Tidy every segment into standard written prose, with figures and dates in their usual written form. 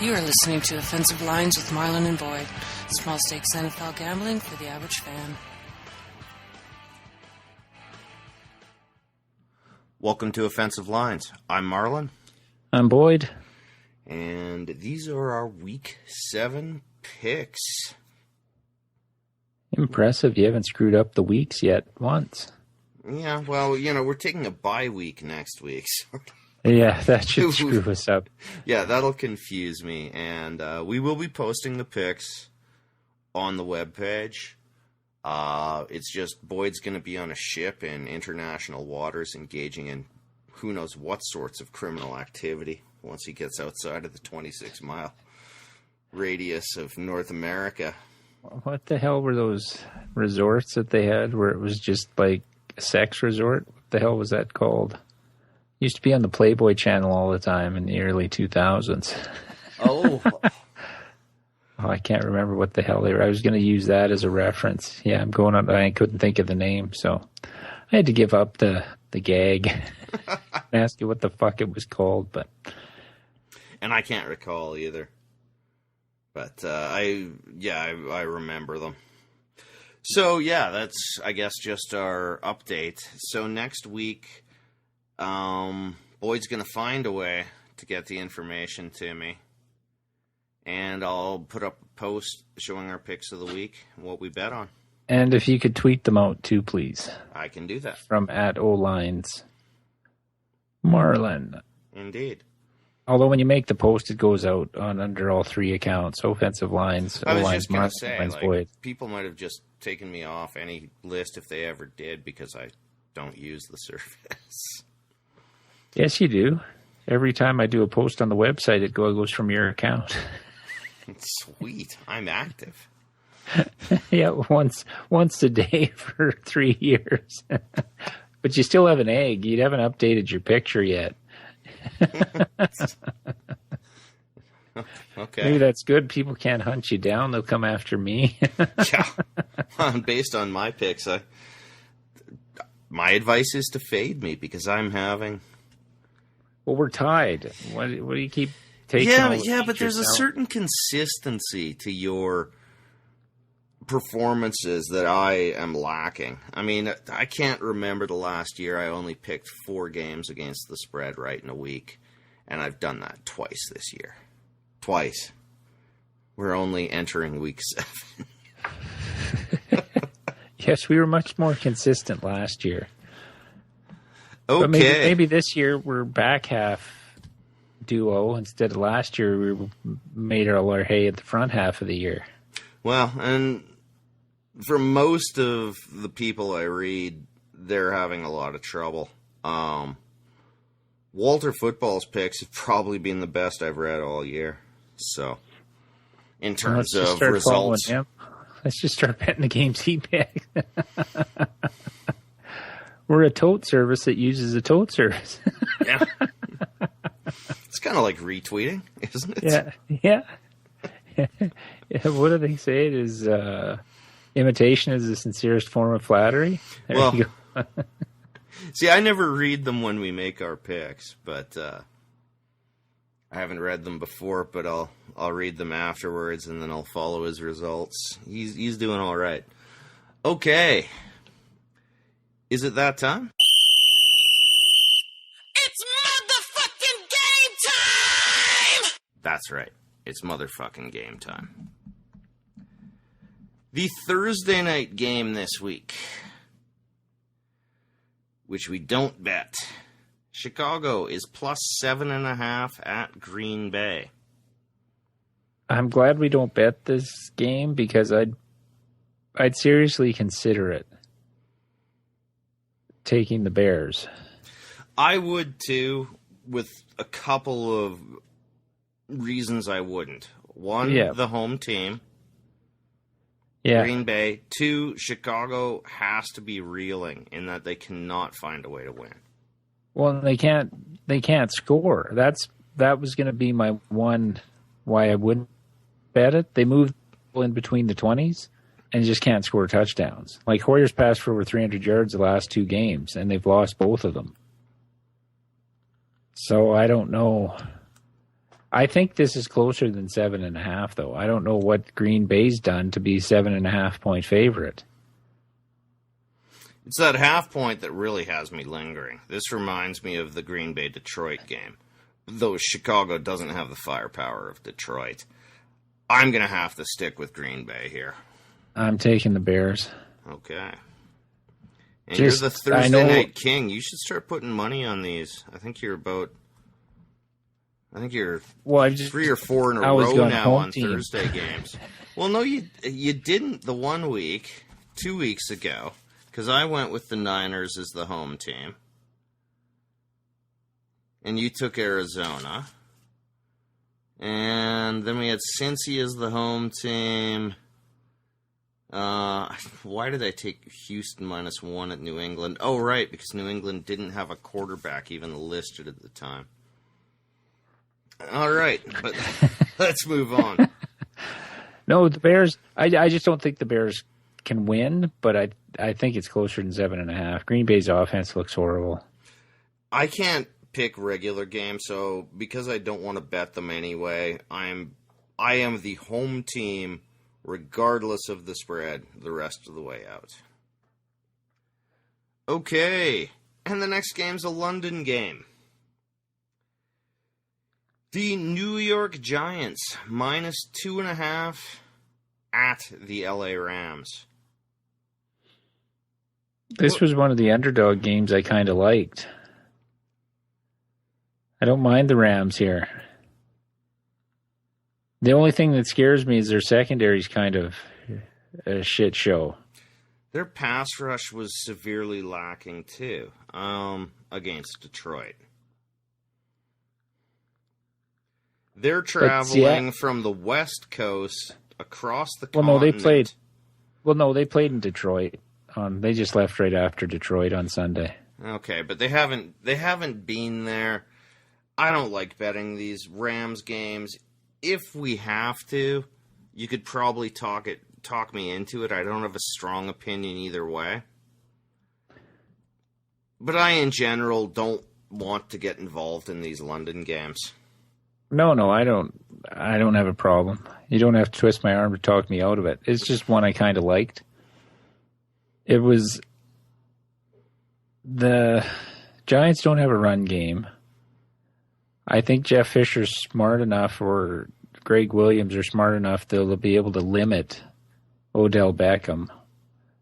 You are listening to Offensive Lines with Marlon and Boyd. Small stakes NFL gambling for the average fan. Welcome to Offensive Lines. I'm Marlon. I'm Boyd. And these are our Week 7 picks. Impressive. You haven't screwed up the weeks yet once. Yeah, well, we're taking a bye week next week. So. Yeah, that should screw us up. Yeah, that'll confuse me. And we will be posting the picks on the webpage. It's just Boyd's going to be on a ship in international waters engaging in who knows what sorts of criminal activity once he gets outside of the 26-mile radius of North America. What the hell were those resorts that they had where it was just like a sex resort? What the hell was that called? Used to be on the Playboy channel all the time in the early 2000s. Oh. I can't remember what the hell they were. I was going to use that as a reference. Yeah, I'm going on. I couldn't think of the name, so I had to give up the gag. Ask you what the fuck it was called, but. And I can't recall either. But I remember them. So yeah, that's I guess just our update. So next week, Boyd's gonna find a way to get the information to me, and I'll put up a post showing our picks of the week and what we bet on. And if you could tweet them out too, please. I can do that. From @olines. Marlon. Indeed. Although when you make the post, it goes out on under all three accounts: Offensive Lines, I was O-Lines, just going to say, Boyd. People might have just taken me off any list if they ever did because I don't use the service. Yes, you do. Every time I do a post on the website, it goes from your account. Sweet. I'm active. Yeah, once a day for 3 years. But you still have an egg. You haven't updated your picture yet. Okay. Maybe that's good. People can't hunt you down. They'll come after me. Yeah. Based on my picks, my advice is to fade me because I'm having... Well, we're tied. What do you keep taking? Yeah, but there's a certain consistency to your performances that I am lacking. I mean, I can't remember the last year I only picked 4 games against the spread right in a week, and I've done that twice this year. Twice. We're only entering week 7. Yes, we were much more consistent last year. Okay. But maybe this year we're back half duo instead of last year we made all our hay at the front half of the year. Well, and for most of the people I read, they're having a lot of trouble. Walter Football's picks have probably been the best I've read all year. So, in terms of results. Let's just start betting the games he picked. We're a tote service that uses a tote service. Yeah. It's kind of like retweeting, isn't it? Yeah. What do they say? It is imitation is the sincerest form of flattery. There you go. See, I never read them when we make our picks, but I haven't read them before. But I'll read them afterwards, and then I'll follow his results. He's doing all right. Okay, is it that time? It's motherfucking game time! That's right. It's motherfucking game time. The Thursday night game this week, which we don't bet. Chicago is plus 7.5 at Green Bay. I'm glad we don't bet this game because I'd seriously consider it. Taking the Bears. I would too, with a couple of reasons I wouldn't. One, the home team. Yeah. Green Bay. 2, Chicago has to be reeling in that they cannot find a way to win. Well, they can't score. That was going to be my one why I wouldn't bet it. They moved in between the 20s and just can't score touchdowns. Like Hoyer's passed for over 300 yards the last 2 games, and they've lost both of them. So I don't know. I think this is closer than 7.5, though. I don't know what Green Bay's done to be 7.5-point favorite. It's that half point that really has me lingering. This reminds me of the Green Bay-Detroit game. Though Chicago doesn't have the firepower of Detroit. I'm going to have to stick with Green Bay here. I'm taking the Bears. Okay. And you're the Thursday night king. You should start putting money on these. I think you're 3 or 4 in a row now on Thursday games. Well, no, you didn't the 1 week, 2 weeks ago, because I went with the Niners as the home team. And you took Arizona. And then we had Cincy as the home team. Why did I take Houston -1 at New England? Oh, right, because New England didn't have a quarterback even listed at the time. All right, but let's move on. No, the Bears, I just don't think the Bears can win, but I think it's closer than 7.5. Green Bay's offense looks horrible. I can't pick regular games, so because I don't want to bet them anyway, I am the home team regardless of the spread the rest of the way out. Okay, and the next game's a London game. The New York Giants -2.5 at the LA Rams. This was one of the underdog games I kind of liked. I don't mind the Rams here. The only thing that scares me is their secondary's kind of a shit show. Their pass rush was severely lacking too, against Detroit. They're traveling from the West Coast across the continent. They played in Detroit. They just left right after Detroit on Sunday. Okay, but they haven't been there. I don't like betting these Rams games. If we have to, you could probably talk me into it. I don't have a strong opinion either way. But I, in general, don't want to get involved in these London games. No, I don't have a problem. You don't have to twist my arm to talk me out of it. It's just one I kind of liked. It was the Giants don't have a run game. I think Jeff Fisher's smart enough, or Greg Williams are smart enough, they'll be able to limit Odell Beckham.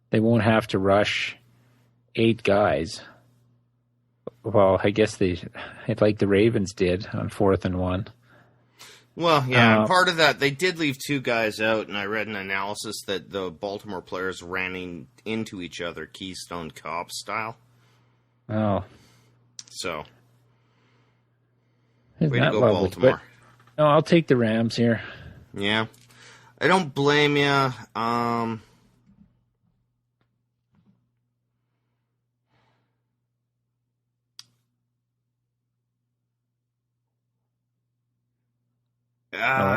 They won't have to rush 8 guys. Well, I guess like the Ravens did on 4th and 1. Well, yeah, part of that, they did leave 2 guys out, and I read an analysis that the Baltimore players ran into each other Keystone Cop style. Oh. So, Isn't way to go, lovely? Baltimore. But, no, I'll take the Rams here. Yeah. I don't blame you.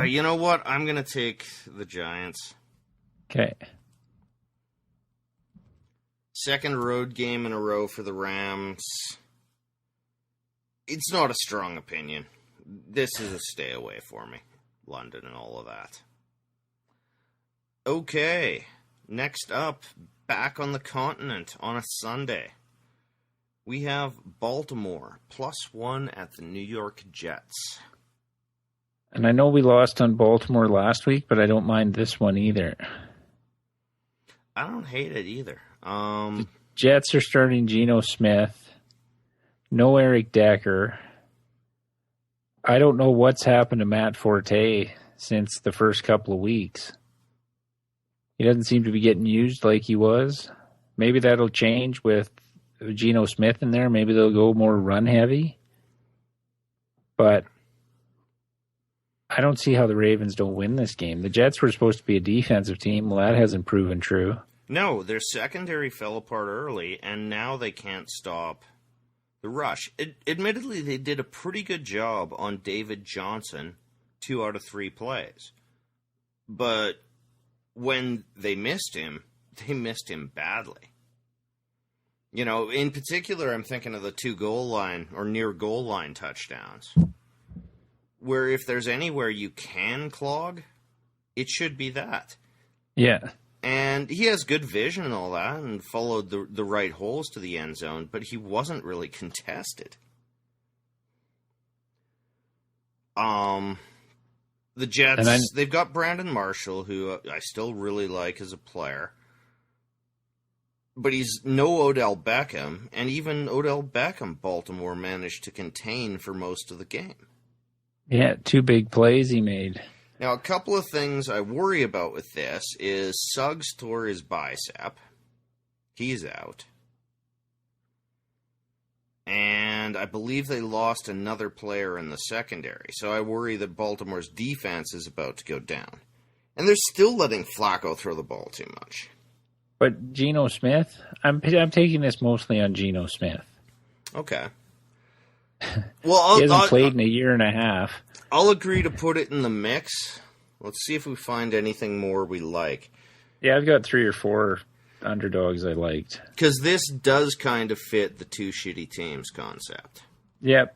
You know what? I'm going to take the Giants. Okay. Second road game in a row for the Rams. It's not a strong opinion. This is a stay away for me. London and all of that. Okay. Next up, back on the continent on a Sunday. We have Baltimore +1 at the New York Jets. And I know we lost on Baltimore last week, but I don't mind this one either. I don't hate it either. The Jets are starting Geno Smith. No Eric Decker. I don't know what's happened to Matt Forte since the first couple of weeks. He doesn't seem to be getting used like he was. Maybe that'll change with Geno Smith in there. Maybe they'll go more run heavy. But I don't see how the Ravens don't win this game. The Jets were supposed to be a defensive team. Well, that hasn't proven true. No, their secondary fell apart early, and now they can't stop the rush. Admittedly, they did a pretty good job on David Johnson 2 out of 3 plays. But when they missed him badly. You know, in particular, I'm thinking of the 2 goal line or near goal line touchdowns. where if there's anywhere you can clog, it should be that. Yeah. And he has good vision and all that, and followed the right holes to the end zone, but he wasn't really contested. The Jets, they've got Brandon Marshall, who I still really like as a player. But he's no Odell Beckham, and even Odell Beckham, Baltimore managed to contain for most of the game. Yeah, 2 big plays he made. Now, a couple of things I worry about with this is Suggs tore his bicep. He's out. And I believe they lost another player in the secondary, so I worry that Baltimore's defense is about to go down. And they're still letting Flacco throw the ball too much. But Geno Smith, I'm taking this mostly on Geno Smith. Okay. Well, he hasn't played in a year and a half. I'll agree to put it in the mix. Let's see if we find anything more we like. Yeah, I've got 3 or 4 underdogs I liked. Because this does kind of fit the 2 shitty teams concept. Yep.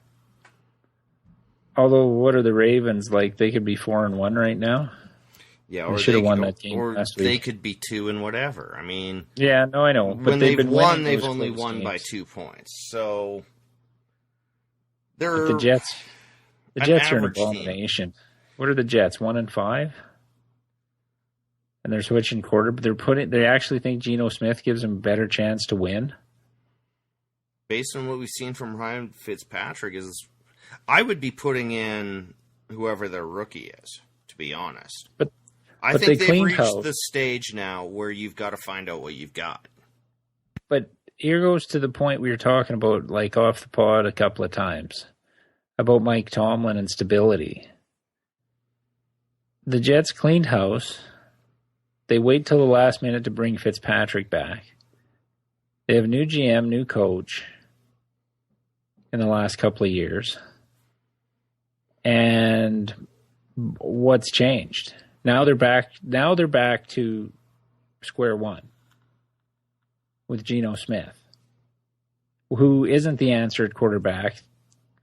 Although, what are the Ravens like? They could be 4-1 right now. Yeah, or they should have won that game last week. They could be 2 and whatever. I mean, yeah, no, I know. But when they've won, they've only won by 2 points. So they're the Jets. The Jets are an abomination. Team. What are the Jets? 1-5, and they're switching quarter. But they actually think Geno Smith gives them a better chance to win. Based on what we've seen from Ryan Fitzpatrick, I would be putting in whoever their rookie is. To be honest, but I think they've reached the stage now where you've got to find out what you've got. But here goes to the point we were talking about, like off the pod a couple of times, about Mike Tomlin and stability. The Jets cleaned house. They wait till the last minute to bring Fitzpatrick back. They have a new GM, new coach in the last couple of years. And what's changed? Now they're back to square one with Geno Smith, who isn't the answer at quarterback.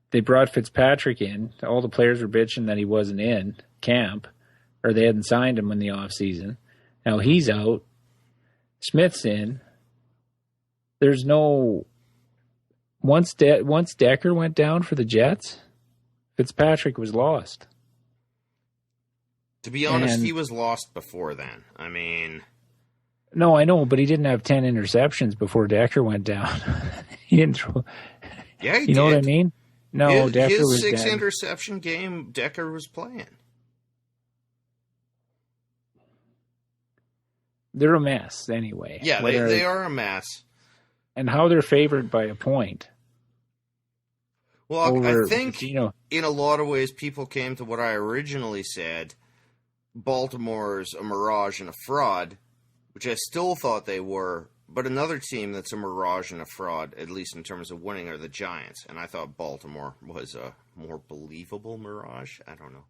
They brought Fitzpatrick in. All the players were bitching that he wasn't in camp, or they hadn't signed him in the offseason. Now he's out. Smith's in. There's no... Once Decker went down for the Jets, Fitzpatrick was lost. To be honest, he was lost before then. I mean... No, I know, but he didn't have 10 interceptions before Decker went down. He didn't throw... Yeah, he did. You know what I mean? No, Decker was his 6 dead. interception game, Decker was playing. They're a mess anyway. Yeah, they are a mess. And how they're favored by a point. Well, I think in a lot of ways people came to what I originally said. Baltimore's a mirage and a fraud, which I still thought they were. But another team that's a mirage and a fraud, at least in terms of winning, are the Giants. And I thought Baltimore was a more believable mirage. I don't know.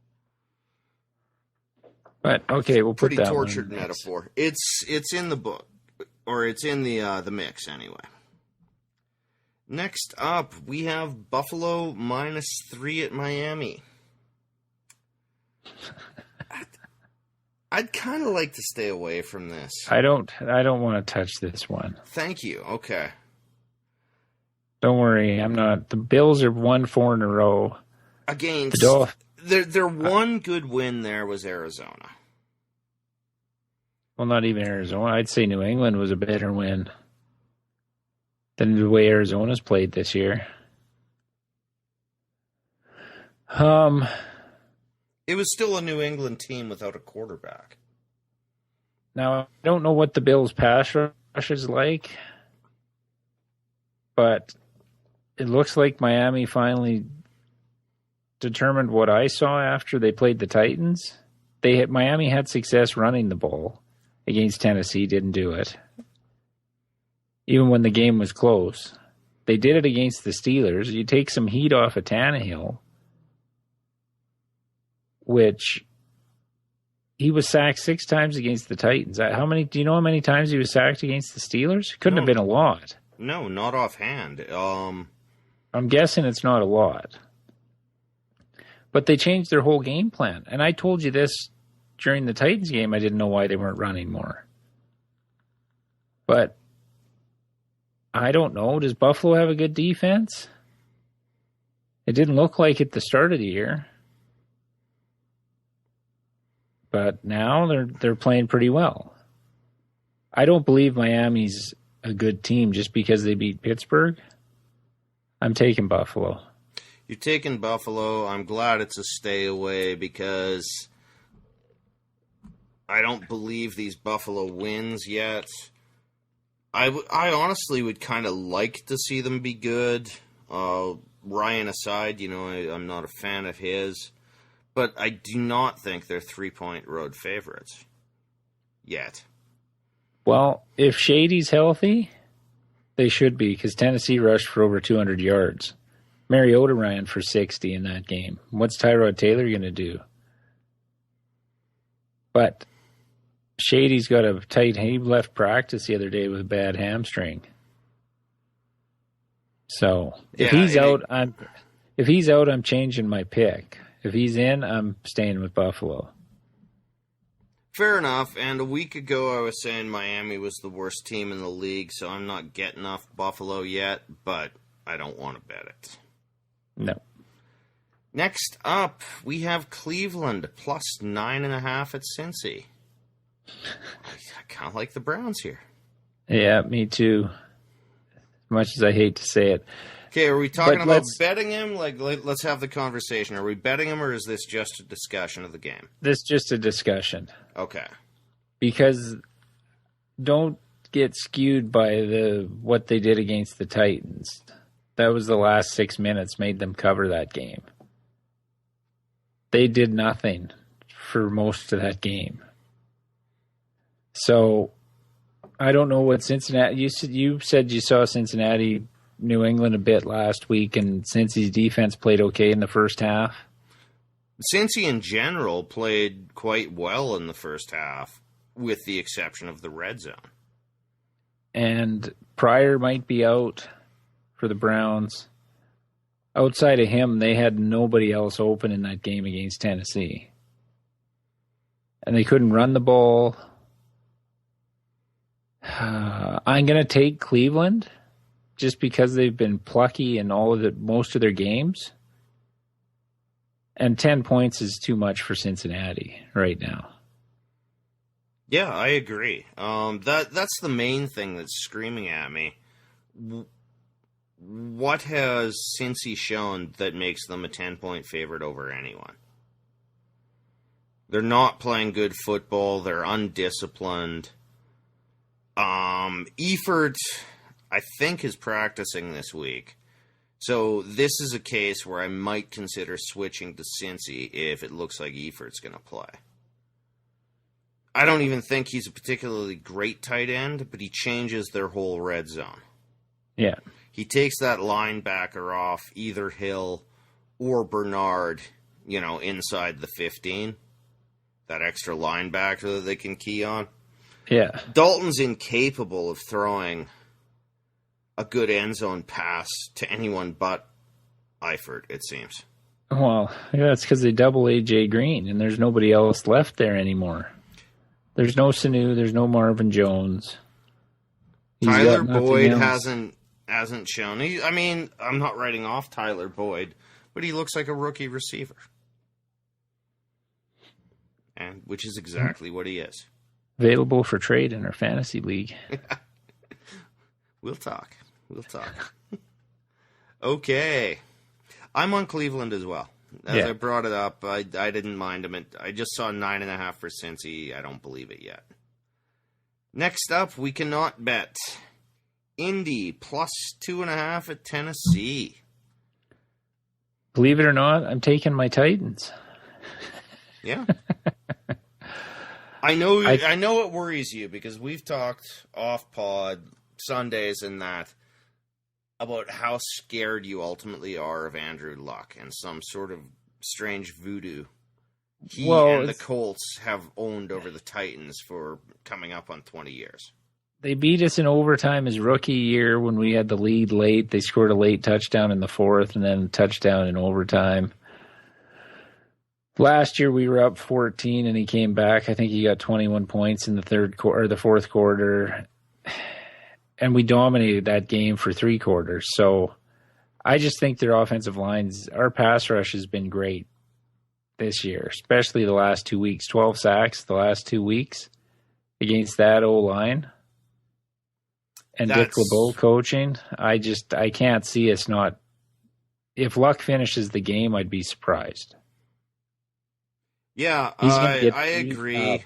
But okay, we'll put pretty that tortured metaphor. It's in the book, or it's in the mix anyway. Next up, we have Buffalo -3 at Miami. I'd kind of like to stay away from this. I don't want to touch this one. Thank you. Okay. Don't worry, I'm not. The Bills are 1-4 in a row. Against the their one good win there was Arizona. Well, not even Arizona. I'd say New England was a better win than the way Arizona's played this year. It was still a New England team without a quarterback. Now, I don't know what the Bills' pass rush is like, but it looks like Miami finally determined what I saw after they played the Titans. Miami had success running the ball against Tennessee, didn't do it. Even when the game was close. They did it against the Steelers. You take some heat off of Tannehill, which he was sacked 6 times against the Titans. Do you know how many times he was sacked against the Steelers? Couldn't have been a lot. No, not offhand. I'm guessing it's not a lot. But they changed their whole game plan. And I told you this during the Titans game. I didn't know why they weren't running more. But I don't know. Does Buffalo have a good defense? It didn't look like it at the start of the year. But now they're playing pretty well. I don't believe Miami's a good team just because they beat Pittsburgh. I'm taking Buffalo. You're taking Buffalo. I'm glad it's a stay away because I don't believe these Buffalo wins yet. I honestly would kind of like to see them be good. Ryan aside, I'm not a fan of his. But I do not think they're 3-point road favorites yet. Well, if Shady's healthy, they should be, because Tennessee rushed for over 200 yards. Mariota ran for 60 in that game. What's Tyrod Taylor going to do? But Shady's got a tight... He left practice the other day with a bad hamstring. So, if he's out, I'm changing my pick. If he's in, I'm staying with Buffalo. Fair enough. And a week ago, I was saying Miami was the worst team in the league, so I'm not getting off Buffalo yet, but I don't want to bet it. No. Next up, we have Cleveland plus 9.5 at Cincy. I kind of like the Browns here. Yeah, me too. As much as I hate to say it. Okay, are we talking about betting him? Let's have the conversation. Are we betting him, or is this just a discussion of the game? This is just a discussion. Okay. Because don't get skewed by what they did against the Titans. That was the last 6 minutes made them cover that game. They did nothing for most of that game. So I don't know what Cincinnati... You said you saw Cincinnati... New England a bit last week, and Cincy's defense played okay in the first half. Cincy in general played quite well in the first half, with the exception of the red zone. And Pryor might be out for the Browns. Outside of him, they had nobody else open in that game against Tennessee. And they couldn't run the ball. I'm going to take Cleveland just because they've been plucky in most of their games. And 10 points is too much for Cincinnati right now. Yeah, I agree. That's the main thing that's screaming at me. What has Cincy shown that makes them a 10-point favorite over anyone? They're not playing good football. They're undisciplined. Eifert, I think, is practicing this week. So this is a case where I might consider switching to Cincy if it looks like Eifert's going to play. I don't even think he's a particularly great tight end, but he changes their whole red zone. Yeah. He takes that linebacker off either Hill or Bernard, inside the 15. That extra linebacker that they can key on. Yeah. Dalton's incapable of throwing a good end zone pass to anyone but Eifert, it seems. Well, that's because they double A.J. Green, and there's nobody else left there anymore. There's no Sanu, there's no Marvin Jones. Tyler Boyd hasn't shown. I'm not writing off Tyler Boyd, but he looks like a rookie receiver. And which is exactly what he is. Available for trade in our fantasy league. We'll talk. Okay. I'm on Cleveland as well. As I brought it up, I didn't mind him. I just saw 9.5 for Cincy. I don't believe it yet. Next up, we cannot bet. Indy plus 2.5 at Tennessee. Believe it or not, I'm taking my Titans. Yeah. I know it worries you because we've talked off pod Sundays and that about how scared you ultimately are of Andrew Luck and some sort of strange voodoo and the Colts have owned over the Titans for coming up on 20 years. They beat us in overtime his rookie year when we had the lead late. They scored a late touchdown in the fourth and then a touchdown in overtime. Last year we were up 14 and he came back. I think he got 21 points in the fourth quarter. And we dominated that game for 3 quarters. So I just think their offensive lines, our pass rush has been great this year, especially the last 2 weeks. 12 sacks the last 2 weeks against that O-line. And Dick LeBeau coaching. I can't see us not. If Luck finishes the game, I'd be surprised. Yeah, I agree.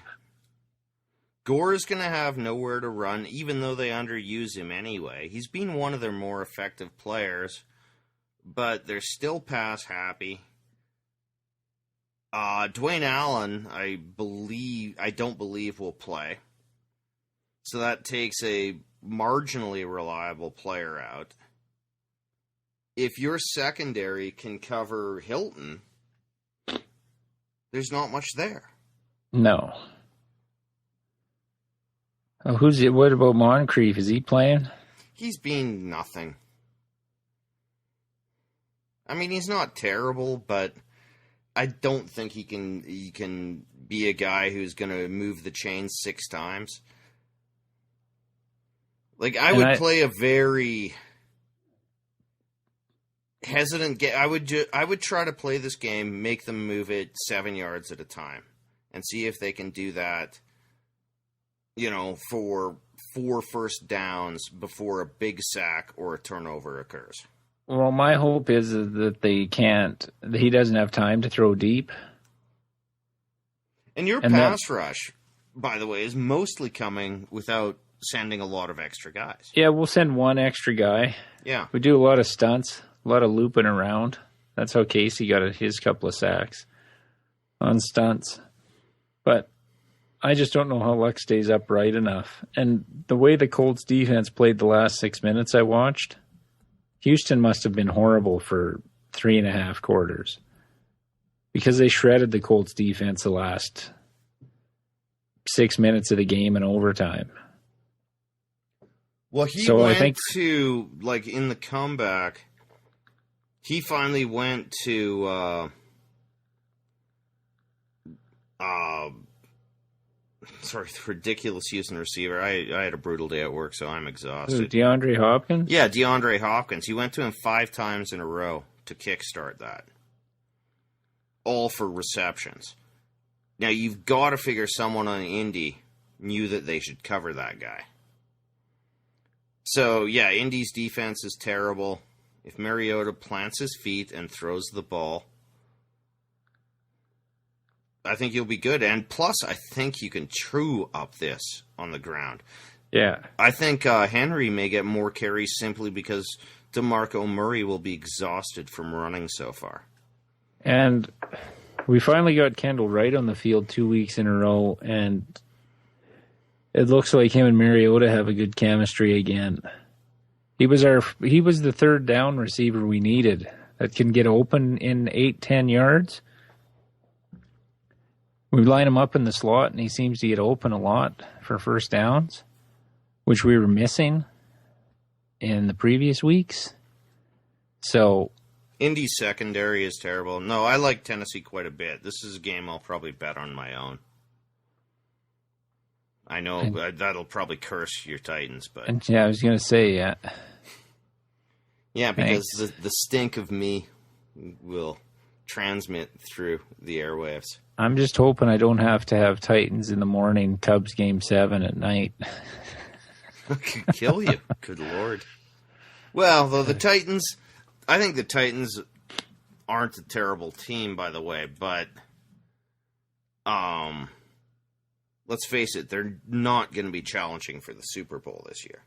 Gore's going to have nowhere to run, even though they underuse him anyway. He's been one of their more effective players, but they're still pass happy. Dwayne Allen, I don't believe will play. So that takes a marginally reliable player out. If your secondary can cover Hilton, there's not much there. No. Oh, what about Moncrief? Is he playing? He's been nothing. I mean, he's not terrible, but I don't think he can be a guy who's going to move the chains 6 times. Like, I would play a very hesitant game. I would try to play this game, make them move it 7 yards at a time, and see if they can do that, for 4 first downs before a big sack or a turnover occurs. Well, my hope is that he doesn't have time to throw deep. And your pass rush, by the way, is mostly coming without sending a lot of extra guys. Yeah, we'll send 1 extra guy. Yeah. We do a lot of stunts, a lot of looping around. That's how Casey got his couple of sacks on stunts. But I just don't know how Luck stays upright enough. And the way the Colts defense played the last 6 minutes I watched, Houston must have been horrible for 3.5 quarters because they shredded the Colts defense the last 6 minutes of the game in overtime. Well, I think in the comeback, he finally went to the ridiculous Houston receiver. I had a brutal day at work, so I'm exhausted. DeAndre Hopkins? Yeah, DeAndre Hopkins. He went to him 5 times in a row to kickstart that. All for receptions. Now, you've got to figure someone on Indy knew that they should cover that guy. So, yeah, Indy's defense is terrible. If Mariota plants his feet and throws the ball, I think you'll be good. And plus, I think you can true up this on the ground. Yeah. I think Henry may get more carries simply because DeMarco Murray will be exhausted from running so far. And we finally got Kendall Wright on the field 2 weeks in a row, and it looks like him and Mariota have a good chemistry again. He was the third down receiver we needed that can get open in 8-10 yards. We line him up in the slot, and he seems to get open a lot for first downs, which we were missing in the previous weeks. So Indy's secondary is terrible. No, I like Tennessee quite a bit. This is a game I'll probably bet on my own. I know that'll probably curse your Titans, but yeah, I was going to say, yeah. Yeah, because the stink of me will transmit through the airwaves. I'm just hoping I don't have to have Titans in the morning, Cubs game 7 at night. Could kill you. Good Lord. Well, though I think the Titans aren't a terrible team, by the way, but let's face it, they're not going to be challenging for the Super Bowl this year.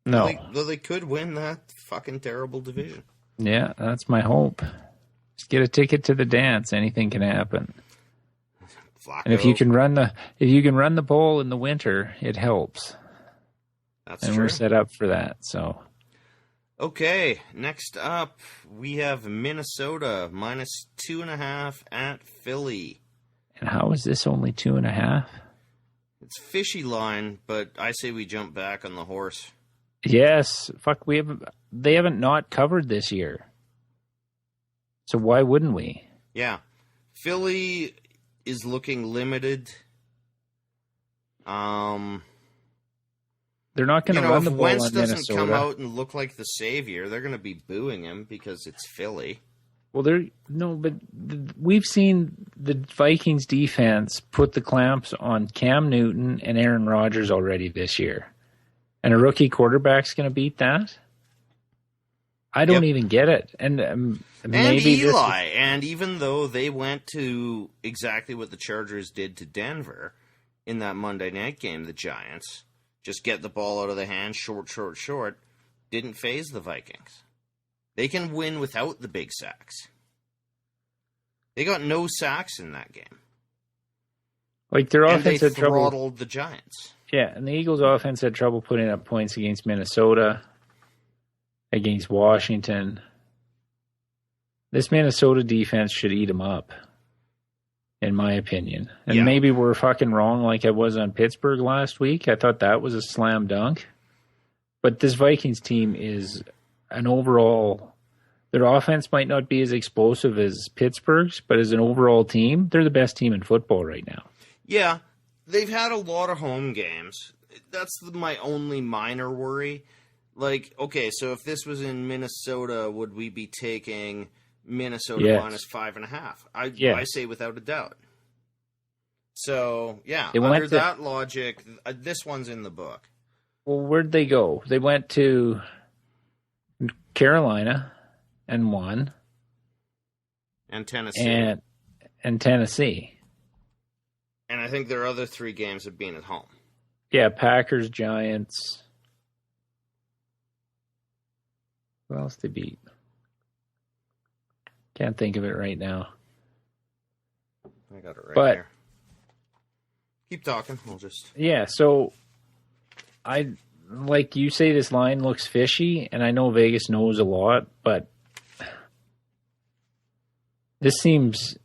No. Though they could win that fucking terrible division. Yeah, that's my hope. Just get a ticket to the dance. Anything can happen. Flacco. And if you can run the bowl in the winter, it helps. That's and true. We're set up for that. So, okay, next up we have Minnesota -2.5 at Philly. And how is this only 2.5? It's a fishy line, but I say we jump back on the horse. Yes, they haven't not covered this year. So why wouldn't we? Yeah. Philly is looking limited. They're not going to run the if ball Wentz on doesn't Minnesota. come out and look like the savior, they're going to be booing him because it's Philly. Well, we've seen the Vikings defense put the clamps on Cam Newton and Aaron Rodgers already this year. And a rookie quarterback's going to beat that? I don't even get it. And maybe Eli. And even though they went to exactly what the Chargers did to Denver in that Monday night game, the Giants, just get the ball out of the hand, short, didn't faze the Vikings. They can win without the big sacks. They got no sacks in that game. Like their and offense they had trouble. throttled the Giants. Yeah, and the Eagles' offense had trouble putting up points against Minnesota, against Washington. This Minnesota defense should eat them up, in my opinion. And maybe we're fucking wrong like I was on Pittsburgh last week. I thought that was a slam dunk. But this Vikings team is an overall... Their offense might not be as explosive as Pittsburgh's, but as an overall team, they're the best team in football right now. Yeah, they've had a lot of home games. That's my only minor worry. Like, okay, so if this was in Minnesota, would we be taking Minnesota minus 5.5? I say without a doubt. So, yeah, under that logic, this one's in the book. Well, where'd they go? They went to Carolina and won. And Tennessee. And Tennessee. And I think their other 3 games have been at home. Yeah, Packers, Giants. Who else they beat? Can't think of it right now. I got it right here. Keep talking. We'll just... Yeah, so like you say, this line looks fishy, and I know Vegas knows a lot, but this seems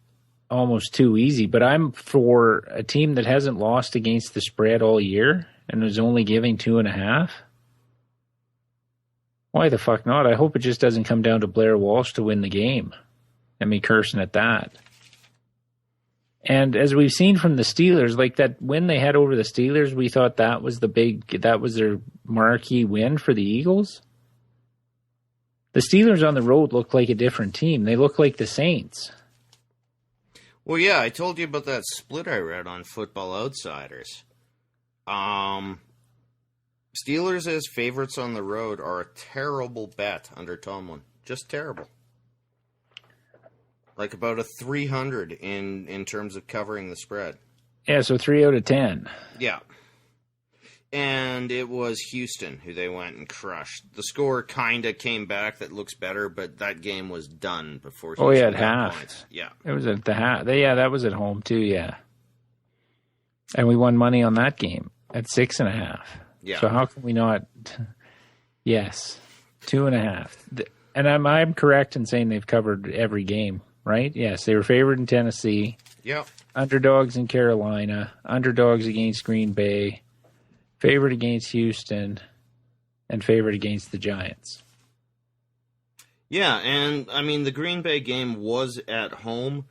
almost too easy. But I'm for a team that hasn't lost against the spread all year and was only giving 2.5. Why the fuck not? I hope it just doesn't come down to Blair Walsh to win the game. And me cursing at that. And as we've seen from the Steelers, like that win they had over the Steelers, we thought that was their marquee win for the Eagles. The Steelers on the road look like a different team. They look like the Saints. Well, yeah, I told you about that split I read on Football Outsiders. Steelers as favorites on the road are a terrible bet under Tomlin. Just terrible. Like about a 300 in terms of covering the spread. Yeah, so 3 out of 10. Yeah. And it was Houston who they went and crushed. The score kind of came back that looks better, but that game was done before Houston at half. Points. Yeah. It was at the half. Yeah, that was at home too, yeah. And we won money on that game at 6.5. Yeah. So how can we not? Yes, 2.5. And I'm correct in saying they've covered every game, right? Yes, they were favored in Tennessee. Yep. Underdogs in Carolina. Underdogs against Green Bay. Favored against Houston. And favored against the Giants. Yeah, and I mean the Green Bay game was at home,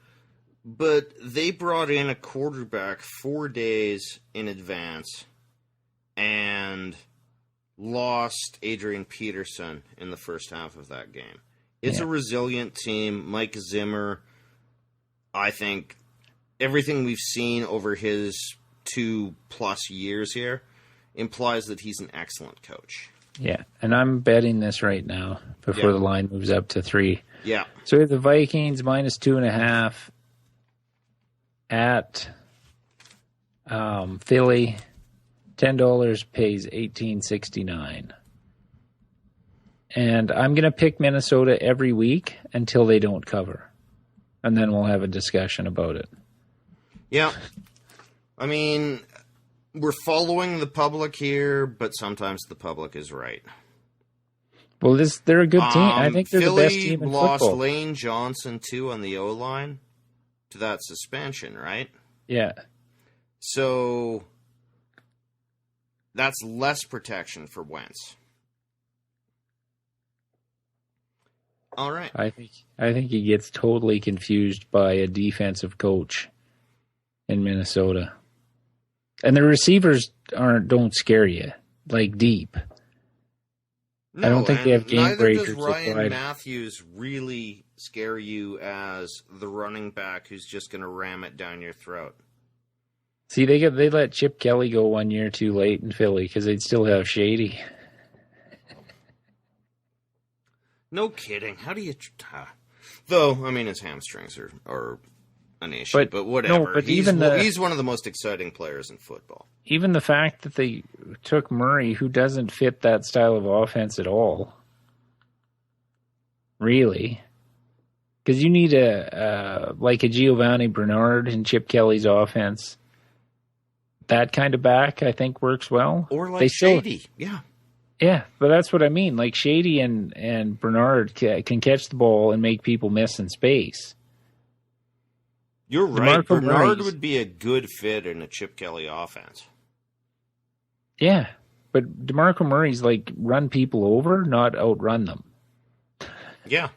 but they brought in a quarterback 4 days in advance and lost Adrian Peterson in the first half of that game. It's a resilient team. Mike Zimmer, I think everything we've seen over his 2+ years here implies that he's an excellent coach. Yeah, and I'm betting this right now before the line moves up to 3. Yeah. So we have the Vikings minus 2.5 at Philly. $10 pays $18.69. And I'm going to pick Minnesota every week until they don't cover. And then we'll have a discussion about it. Yeah. I mean, we're following the public here, but sometimes the public is right. Well, they're a good team. I think they're Philly the best team in lost football. Lane Johnson, too, on the O-line to that suspension, right? Yeah. So that's less protection for Wentz. All right. I think he gets totally confused by a defensive coach in Minnesota. And the receivers don't scare you, like deep. No, I don't think they have game neither breakers. does Ryan applied. Matthews really scare you as the running back who's just going to ram it down your throat. See, they let Chip Kelly go 1 year too late in Philly because they'd still have Shady. No kidding. How do you... Though, I mean, his hamstrings are an issue, but whatever. No, but he's one of the most exciting players in football. Even the fact that they took Murray, who doesn't fit that style of offense at all, really, because you need like a Giovanni Bernard in Chip Kelly's offense. That kind of back, I think, works well. Or like Shady, yeah. Yeah, but that's what I mean. Like Shady and Bernard can catch the ball and make people miss in space. You're right. DeMarco Bernard Murray's would be a good fit in a Chip Kelly offense. Yeah, but DeMarco Murray's like run people over, not outrun them. Yeah.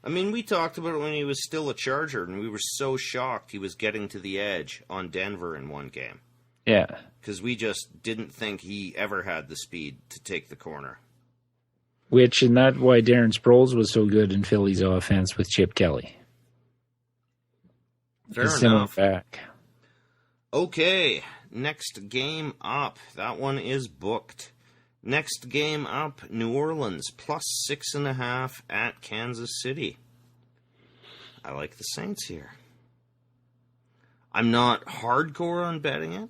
I mean, we talked about it when he was still a Charger, and we were so shocked he was getting to the edge on Denver in one game. Yeah. Because we just didn't think he ever had the speed to take the corner. And that's why Darren Sproles was so good in Philly's offense with Chip Kelly. Fair enough. Back. Okay, next game up. That one is booked. Next game up, New Orleans, plus 6.5 at Kansas City. I like the Saints here. I'm not hardcore on betting it,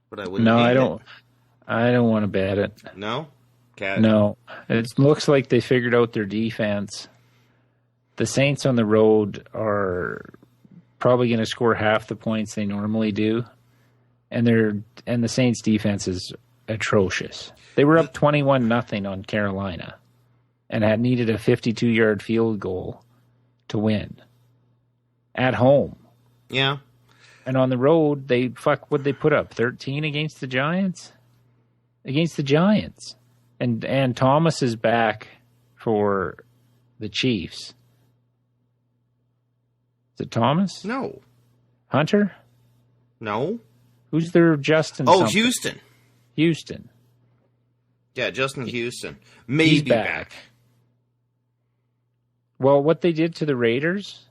but I wouldn't. No, I don't. I don't want to bet it. No? No. It looks like they figured out their defense. The Saints on the road are probably going to score half the points they normally do, and the Saints defense is atrocious. They were up 21-0 on Carolina and had needed a 52-yard field goal to win at home. Yeah. And on the road, what'd they put up? 13 against the Giants? Against the Giants. And Thomas is back for the Chiefs. Is it Thomas? No. Hunter? No. Who's their Justin? Oh, something? Houston. Houston. Yeah, Justin Houston. Maybe He's back. Well, what they did to the Raiders,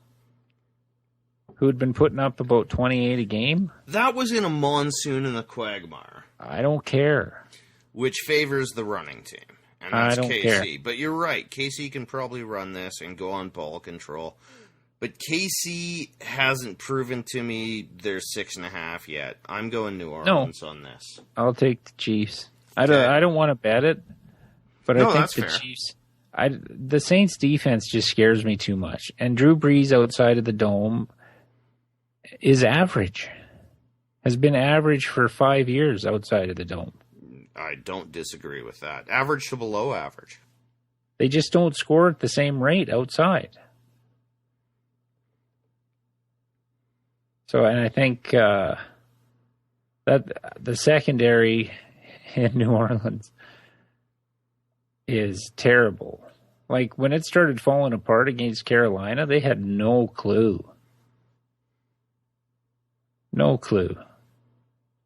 who had been putting up about 28 a game. That was in a monsoon in the quagmire. I don't care. Which favors the running team. And that's I don't KC. care. But you're right. KC can probably run this and go on ball control. But KC hasn't proven to me they're 6.5 yet. I'm going New Orleans on this. I'll take the Chiefs. Okay. I don't want to bet it, but No, I think that's the fair. Chiefs. The Saints defense just scares me too much. And Drew Brees outside of the dome is average. Has been average for 5 years outside of the dome. I don't disagree with that. Average to below average. They just don't score at the same rate outside. So, and I think that the secondary in New Orleans is terrible. Like, when it started falling apart against Carolina, they had no clue. No clue.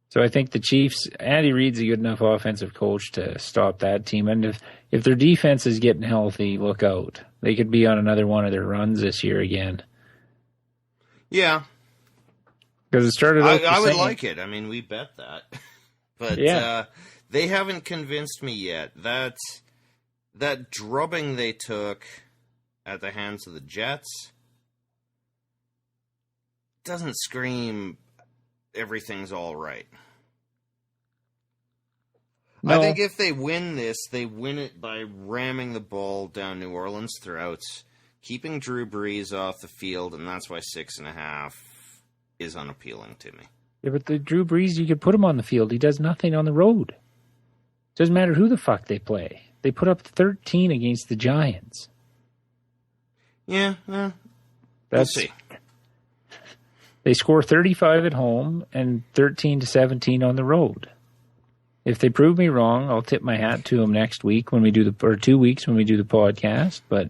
So I think the Chiefs, Andy Reid's a good enough offensive coach to stop that team. And if their defense is getting healthy, look out. They could be on another one of their runs this year again. Yeah. Because it started out I would like it. I mean, we bet that. But Yeah. They haven't convinced me yet. That drubbing they took at the hands of the Jets doesn't scream everything's all right. No. I think if they win this, they win it by ramming the ball down New Orleans' throats, keeping Drew Brees off the field, and that's why 6.5 is unappealing to me. Yeah, but the Drew Brees, you could put him on the field. He does nothing on the road. Doesn't matter who the fuck they play. They put up 13 against the Giants. Yeah, we'll That's see. They score 35 at home and 13-17 on the road. If they prove me wrong, I'll tip my hat to them next week when we do or 2 weeks when we do the podcast. But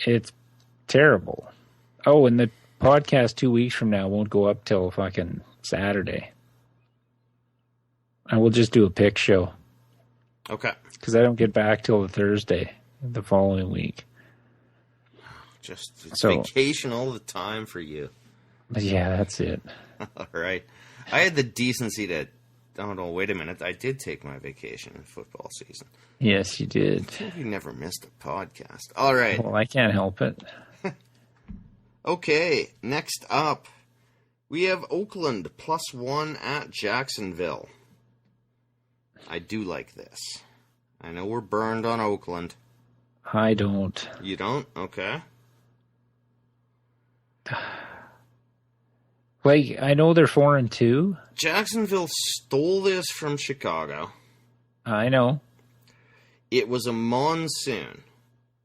It's terrible. Oh, and the podcast 2 weeks from now won't go up till fucking Saturday. I will just do a pick show. Okay. Because I don't get back till the Thursday the following week. Just vacation all the time for you. Yeah, that's it. All right. I had the decency to... Oh, no, wait a minute. I did take my vacation in football season. Yes, you did. You never missed a podcast. All right. Well, I can't help it. Okay, next up, we have Oakland +1 at Jacksonville. I do like this. I know we're burned on Oakland. I don't. You don't? Okay. Like, I know they're 4-2. Jacksonville stole this from Chicago. I know. It was a monsoon.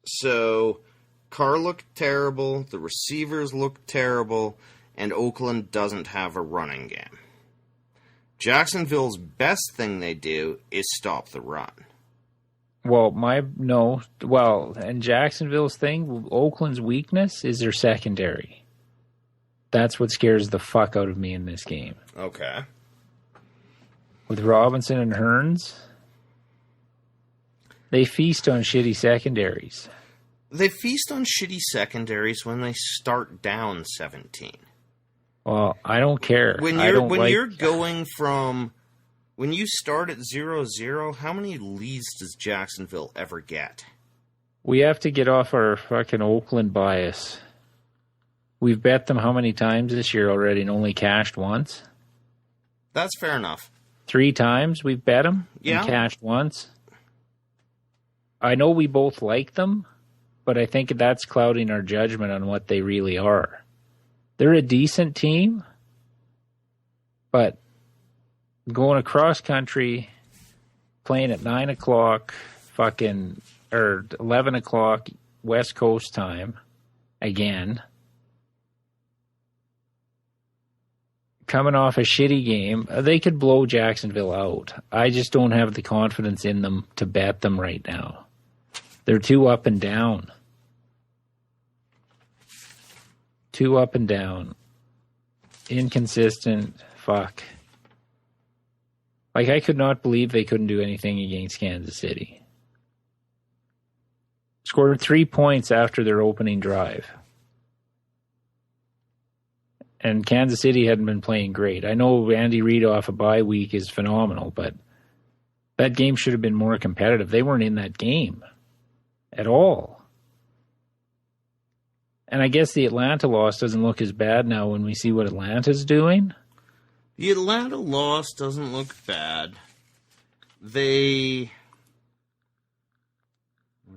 So, Carr looked terrible, the receivers looked terrible, and Oakland doesn't have a running game. Jacksonville's best thing they do is stop the run. Well, and Jacksonville's thing, Oakland's weakness is their secondary. That's what scares the fuck out of me in this game. Okay. With Robinson and Hearns, they feast on shitty secondaries. They feast on shitty secondaries when they start down 17. Well, I don't care. When you start at 0-0, how many leads does Jacksonville ever get? We have to get off our fucking Oakland bias. We've bet them how many times this year already and only cashed once? That's fair enough. 3 times we've bet them and cashed once. I know we both like them, but I think that's clouding our judgment on what they really are. They're a decent team, but going across country, playing at 9 o'clock, or 11 o'clock West Coast time, again, coming off a shitty game, they could blow Jacksonville out. I just don't have the confidence in them to bet them right now. They're too up and down. Too up and down. Inconsistent. Fuck. Like, I could not believe they couldn't do anything against Kansas City. Scored 3 points after their opening drive. And Kansas City hadn't been playing great. I know Andy Reid off a bye week is phenomenal, but that game should have been more competitive. They weren't in that game at all. And I guess the Atlanta loss doesn't look as bad now when we see what Atlanta's doing. The Atlanta loss doesn't look bad. Where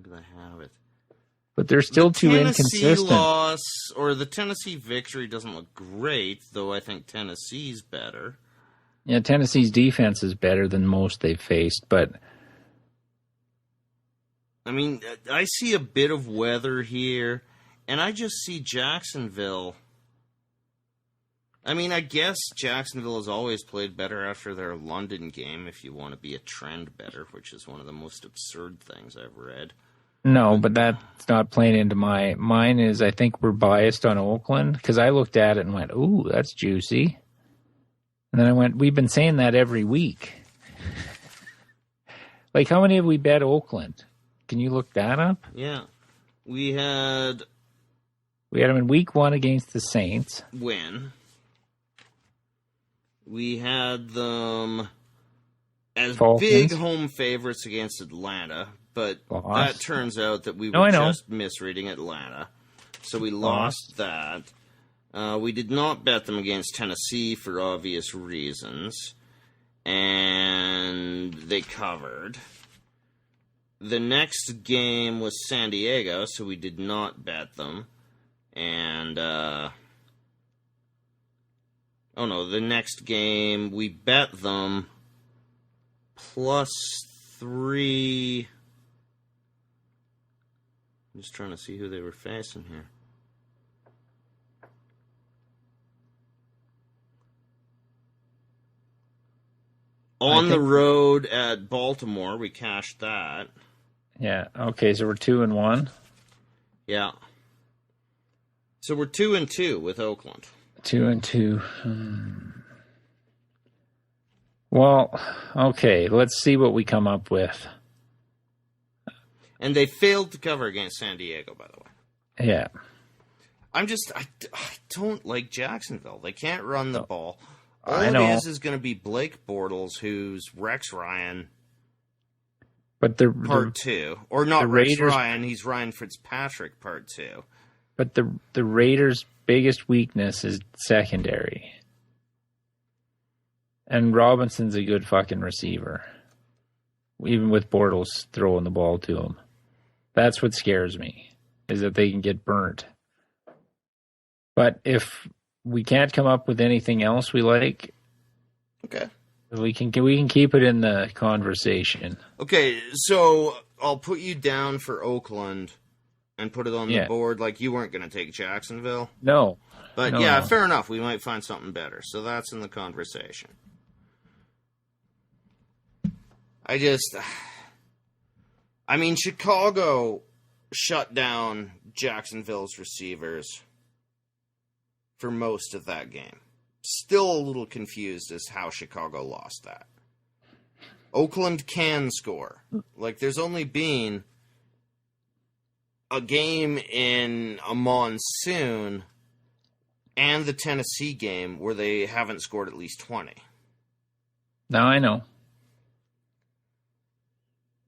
do I have it? But they're still too inconsistent. The Tennessee victory doesn't look great, though I think Tennessee's better. Yeah, Tennessee's defense is better than most they've faced, but... I mean, I see a bit of weather here, and I just see Jacksonville... I mean, I guess Jacksonville has always played better after their London game, if you want to be a trend better, which is one of the most absurd things I've read. No, but that's not playing into mine is I think we're biased on Oakland because I looked at it and went, ooh, that's juicy. And then I went, we've been saying that every week. Like, how many have we bet Oakland? Can you look that up? Yeah. We had them in week 1 against the Saints. Win. We had them as Falcons. Big home favorites against Atlanta, but that turns out that we were just misreading Atlanta. So we lost that. We did not bet them against Tennessee for obvious reasons, and they covered. The next game was San Diego, so we did not bet them. And, the next game, we bet them +3. I'm just trying to see who they were facing here. On the road at Baltimore, we cashed that. Yeah. Okay, so we're 2-1. Yeah. So we're 2-2 with Oakland. 2-2. Well, okay. Let's see what we come up with. And they failed to cover against San Diego, by the way. Yeah. I don't like Jacksonville. They can't run the ball. All I it know. is going to be Blake Bortles, who's Rex Ryan But the part 2. Or not the Rex Raiders- Ryan, he's Ryan Fitzpatrick part 2. But the Raiders' biggest weakness is secondary. And Robinson's a good fucking receiver. Even with Bortles throwing the ball to him. That's what scares me, is that they can get burnt. But if we can't come up with anything else we like, Okay. we can keep it in the conversation. Okay, so I'll put you down for Oakland and put it on the Yeah. board like you weren't going to take Jacksonville. No. But No, yeah, no. fair enough. We might find something better. So that's in the conversation. I mean, Chicago shut down Jacksonville's receivers for most of that game. Still a little confused as how Chicago lost that. Oakland can score. Like, there's only been a game in a monsoon and the Tennessee game where they haven't scored at least 20. Now I know.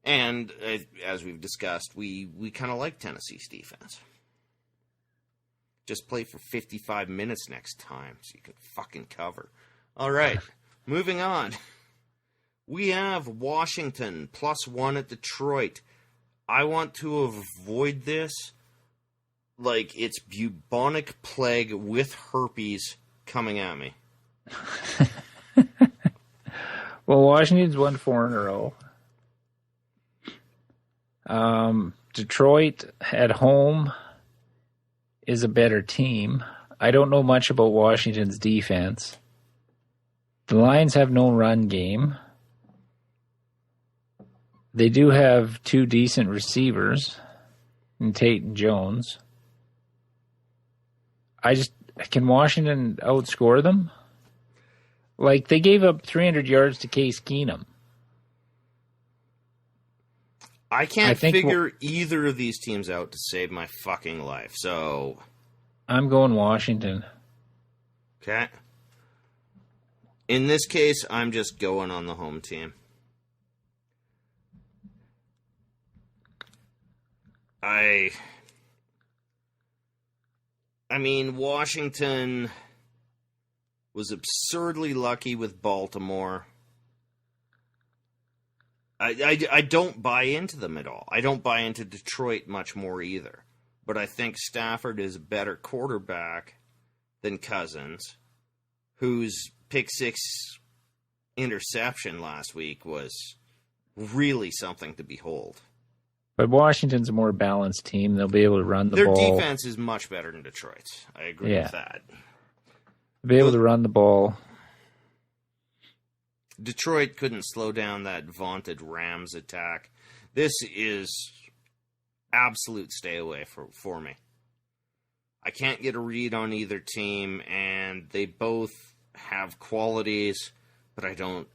And as we've discussed, we kind of like Tennessee's defense. Just play for 55 minutes next time so you can fucking cover. All right, moving on. We have Washington +1 at Detroit. I want to avoid this like it's bubonic plague with herpes coming at me. Well, Washington's won 4 in a row. Detroit at home is a better team. I don't know much about Washington's defense. The Lions have no run game. They do have 2 decent receivers, in Tate and Jones. Can Washington outscore them? Like, they gave up 300 yards to Case Keenum. I can't I think figure either of these teams out to save my fucking life. So, I'm going Washington. okay. In this case, I'm just going on the home team. I mean, Washington was absurdly lucky with Baltimore. I don't buy into them at all. I don't buy into Detroit much more either. But I think Stafford is a better quarterback than Cousins, whose pick 6 interception last week was really something to behold. But Washington's a more balanced team. They'll be able to run the Their ball. defense is much better than Detroit's. I agree Yeah. with that. They'll be able to run the ball. Detroit couldn't slow down that vaunted Rams attack. This is absolute stay away for me. I can't get a read on either team, and they both have qualities, but I don't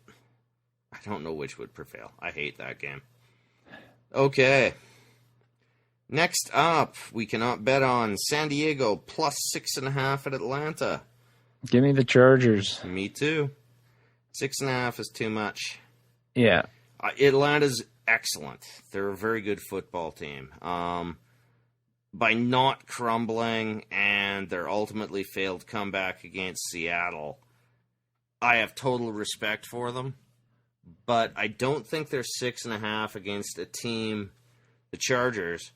know which would prevail. I hate that game. Okay. Next up, we cannot bet on San Diego +6.5 at Atlanta. Give me the Chargers. Me too. 6.5 is too much. Yeah. Atlanta's excellent. They're a very good football team. By not crumbling and their ultimately failed comeback against Seattle, I have total respect for them. But I don't think they're 6.5 against a team, the Chargers,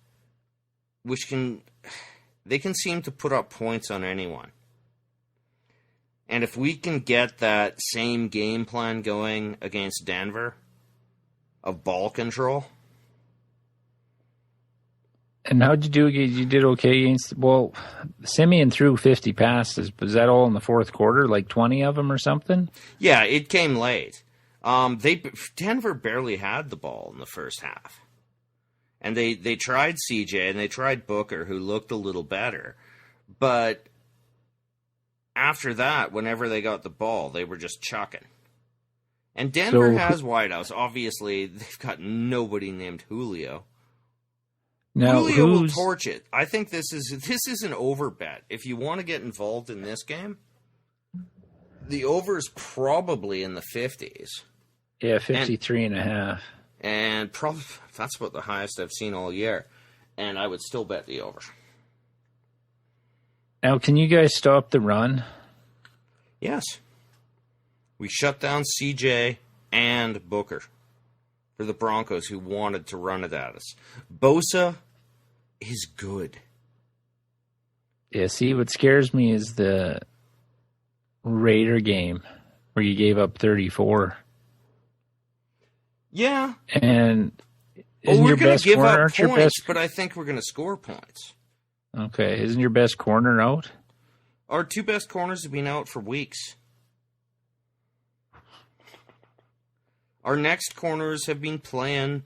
they can seem to put up points on anyone. And if we can get that same game plan going against Denver of ball control. And how'd you do? You did okay against. Well, Simeon threw 50 passes. Was that all in the fourth quarter? Like 20 of them or something? Yeah, it came late. Denver barely had the ball in the first half. And they tried CJ and they tried Booker, who looked a little better. But after that, whenever they got the ball, they were just chucking. And Denver has wideouts. Obviously, they've got nobody named Julio. Now, Julio will torch it. I think this is an over bet. If you want to get involved in this game, the over is probably in the 50s. Yeah, 53.5. And probably that's about the highest I've seen all year. And I would still bet the over. Now, can you guys stop the run? Yes. We shut down CJ and Booker for the Broncos who wanted to run it at us. Bosa is good. Yeah, see, what scares me is the Raider game where you gave up 34. Yeah. And isn't we're your going best to give corner up your points, best? but I think we're going to score points. Okay, isn't your best corner out? Our two best corners have been out for weeks. Our next corners have been playing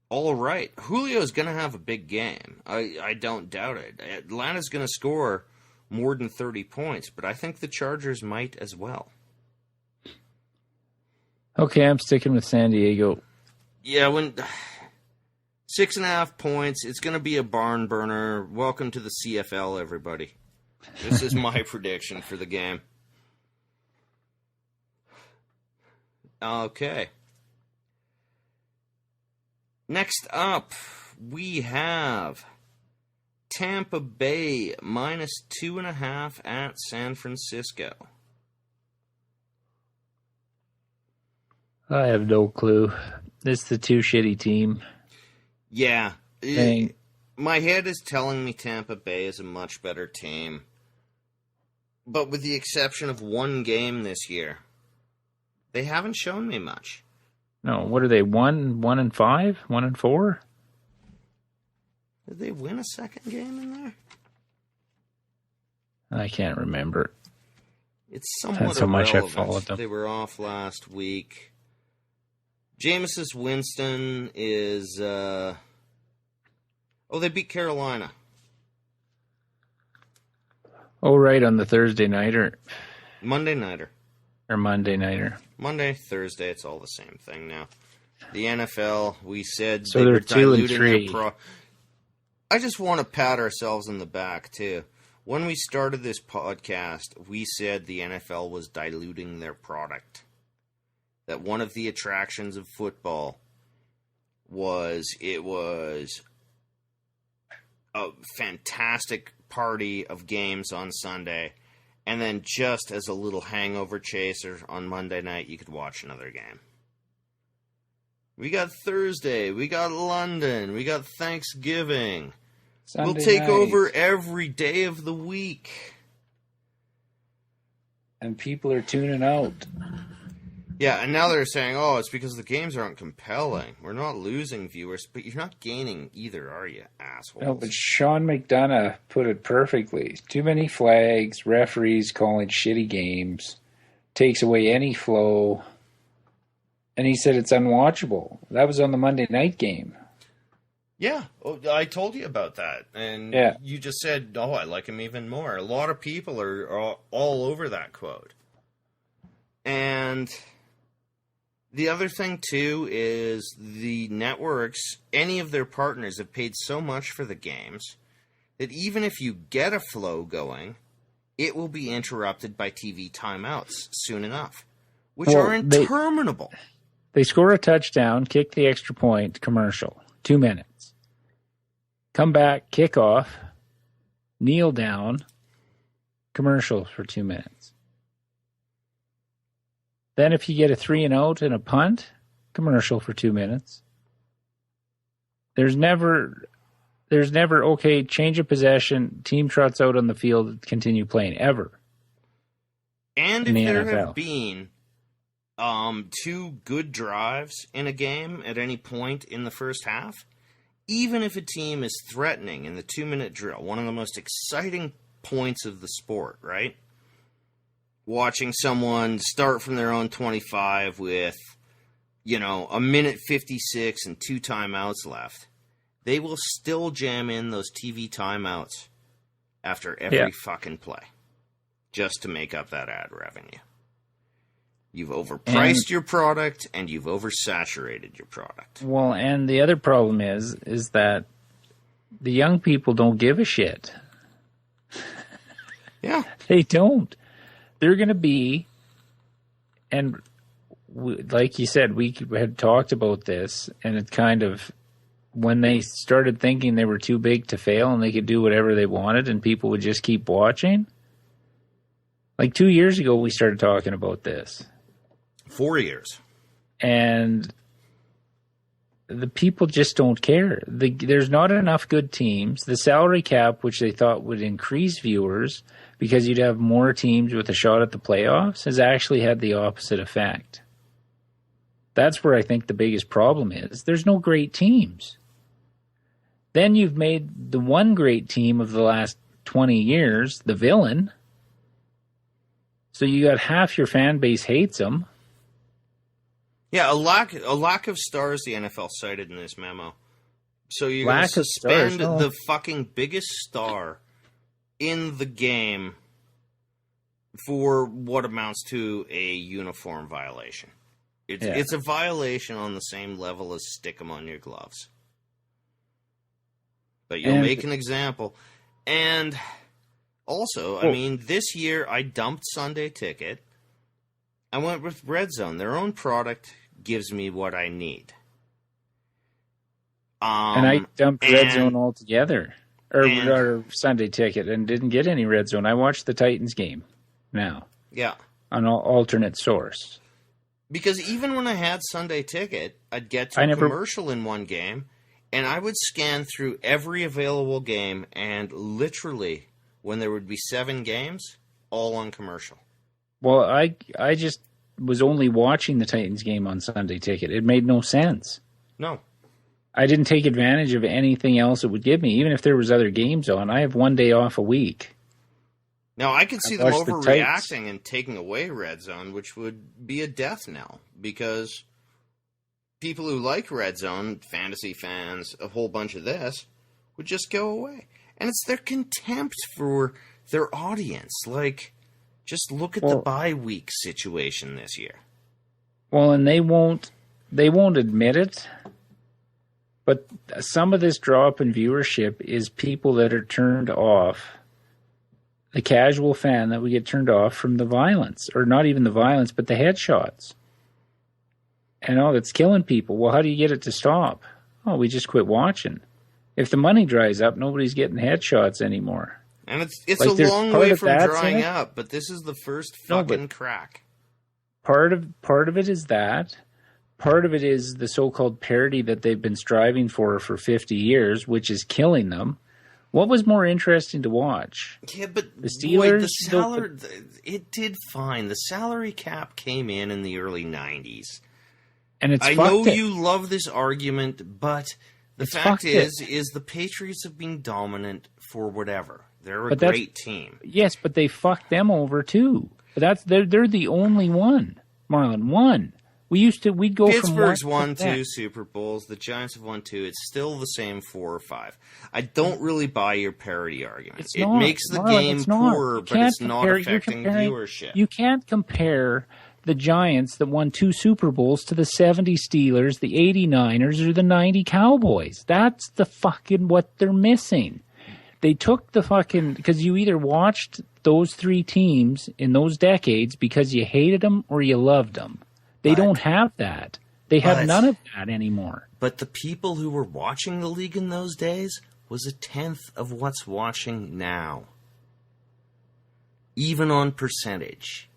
all right. Julio's going to have a big game. I don't doubt it. Atlanta's going to score more than 30 points, but I think the Chargers might as well. Okay, I'm sticking with San Diego. Yeah, 6.5 points. It's going to be a barn burner. Welcome to the CFL, everybody. This is my prediction for the game. Okay. Next up, we have Tampa Bay minus 2.5 at San Francisco. I have no clue. It's the two shitty team. Yeah. Thing. My head is telling me Tampa Bay is a much better team. But with the exception of one game this year, they haven't shown me much. No, what are they? 1-5? 1-4? Did they win a second game in there? I can't remember. It's somewhat That's how much I irrelevant. followed them. They were off last week. Jameis Winston is... they beat Carolina. Oh, right, on the Thursday nighter. Monday nighter. Or Monday nighter. Monday, Thursday, it's all the same thing now. The NFL, we said So they they're were 2 and diluting 3. their I just want to pat ourselves in the back, too. When we started this podcast, we said the NFL was diluting their product. That one of the attractions of football was it was a fantastic party of games on Sunday, and then just as a little hangover chaser on Monday night, you could watch another game. We got Thursday, we got London, we got Thanksgiving. Sunday We'll take night. over every day of the week. And people are tuning out. Yeah, and now they're saying, oh, it's because the games aren't compelling. We're not losing viewers, but you're not gaining either, are you, assholes? No, but Sean McDonough put it perfectly. Too many flags, referees calling shitty games, takes away any flow. And he said it's unwatchable. That was on the Monday night game. Yeah, I told you about that. And Yeah. You just said, oh, I like him even more. A lot of people are all over that quote. And the other thing, too, is the networks, any of their partners have paid so much for the games that even if you get a flow going, it will be interrupted by TV timeouts soon enough, which Well, are interminable. They score a touchdown, kick the extra point, commercial. 2 minutes. Come back, kick off, kneel down, commercial for 2 minutes. Then if you get a 3-and-out and a punt, commercial for 2 minutes. There's never, okay, change of possession, team trots out on the field, continue playing, ever. And in if the there NFL. have been 2 good drives in a game at any point in the first half, even if a team is threatening in the 2-minute drill, one of the most exciting points of the sport, right? Watching someone start from their own 25 with, a minute 56 and 2 timeouts left, they will still jam in those TV timeouts after every fucking play just to make up that ad revenue. You've overpriced your product and you've oversaturated your product. Well, and the other problem is that the young people don't give a shit. Yeah. They don't. They're going to be, and like you said, we had talked about this, and it kind of, when they started thinking they were too big to fail and they could do whatever they wanted and people would just keep watching. Like 2 years ago, we started talking about this. 4 years. And the people just don't care. There's not enough good teams. The salary cap, which they thought would increase viewers because you'd have more teams with a shot at the playoffs, has actually had the opposite effect. That's where I think the biggest problem is. There's no great teams. Then you've made the one great team of the last 20 years the villain. So you got half your fan base hates them. Yeah, a lack of stars the NFL cited in this memo. So you're going to suspend the fucking biggest star in the game for what amounts to a uniform violation. It's a violation on the same level as stick 'em on your gloves. But you'll make an example. And also, I mean, this year I dumped Sunday Ticket. I went with Red Zone. Their own product gives me what I need. And I dumped Red Zone altogether. Or Sunday Ticket and didn't get any Red Zone. I watched the Titans game now. Yeah. On an alternate source. Because even when I had Sunday Ticket, I'd get to a commercial in one game, and I would scan through every available game, and literally, when there would be 7 games, all on commercial. Well, I just was only watching the Titans game on Sunday Ticket. It made no sense. No. I didn't take advantage of anything else it would give me, even if there was other games on. I have 1 day off a week. Now, I could see them overreacting and taking away Red Zone, which would be a death knell, because people who like Red Zone, fantasy fans, a whole bunch of this, would just go away. And it's their contempt for their audience. Like, just look at the bye week situation this year. Well, and they won't admit it, but some of this drop in viewership is people that are turned off. The casual fan that would get turned off from the violence, or not even the violence, but the headshots. And that's killing people. Well, how do you get it to stop? Oh, we just quit watching. If the money dries up, nobody's getting headshots anymore. And it's like, a long way from drying up, but this is the first fucking crack. Part of it is that. Part of it is the so-called parity that they've been striving for 50 years, which is killing them. What was more interesting to watch? Yeah, but the Steelers, it did fine. The salary cap came in the early 90s. And I know you love this argument, but the fact is the Patriots have been dominant for whatever. They're a great team. Yes, but they fucked them over too. They're the only one, Marlon. One. We'd go Pittsburgh's from won 2 Super Bowls. The Giants have won 2. It's still the same 4 or 5. I don't really buy your parity argument. It makes the game poorer, but it's not affecting viewership. You can't compare the Giants that won 2 Super Bowls to the 70 Steelers, the 89ers, or the 90 Cowboys. That's the fucking what they're missing. They took the fucking... Because you either watched those 3 teams in those decades because you hated them or you loved them. They don't have that. They have none of that anymore. But the people who were watching the league in those days was a tenth of what's watching now. Even on percentage.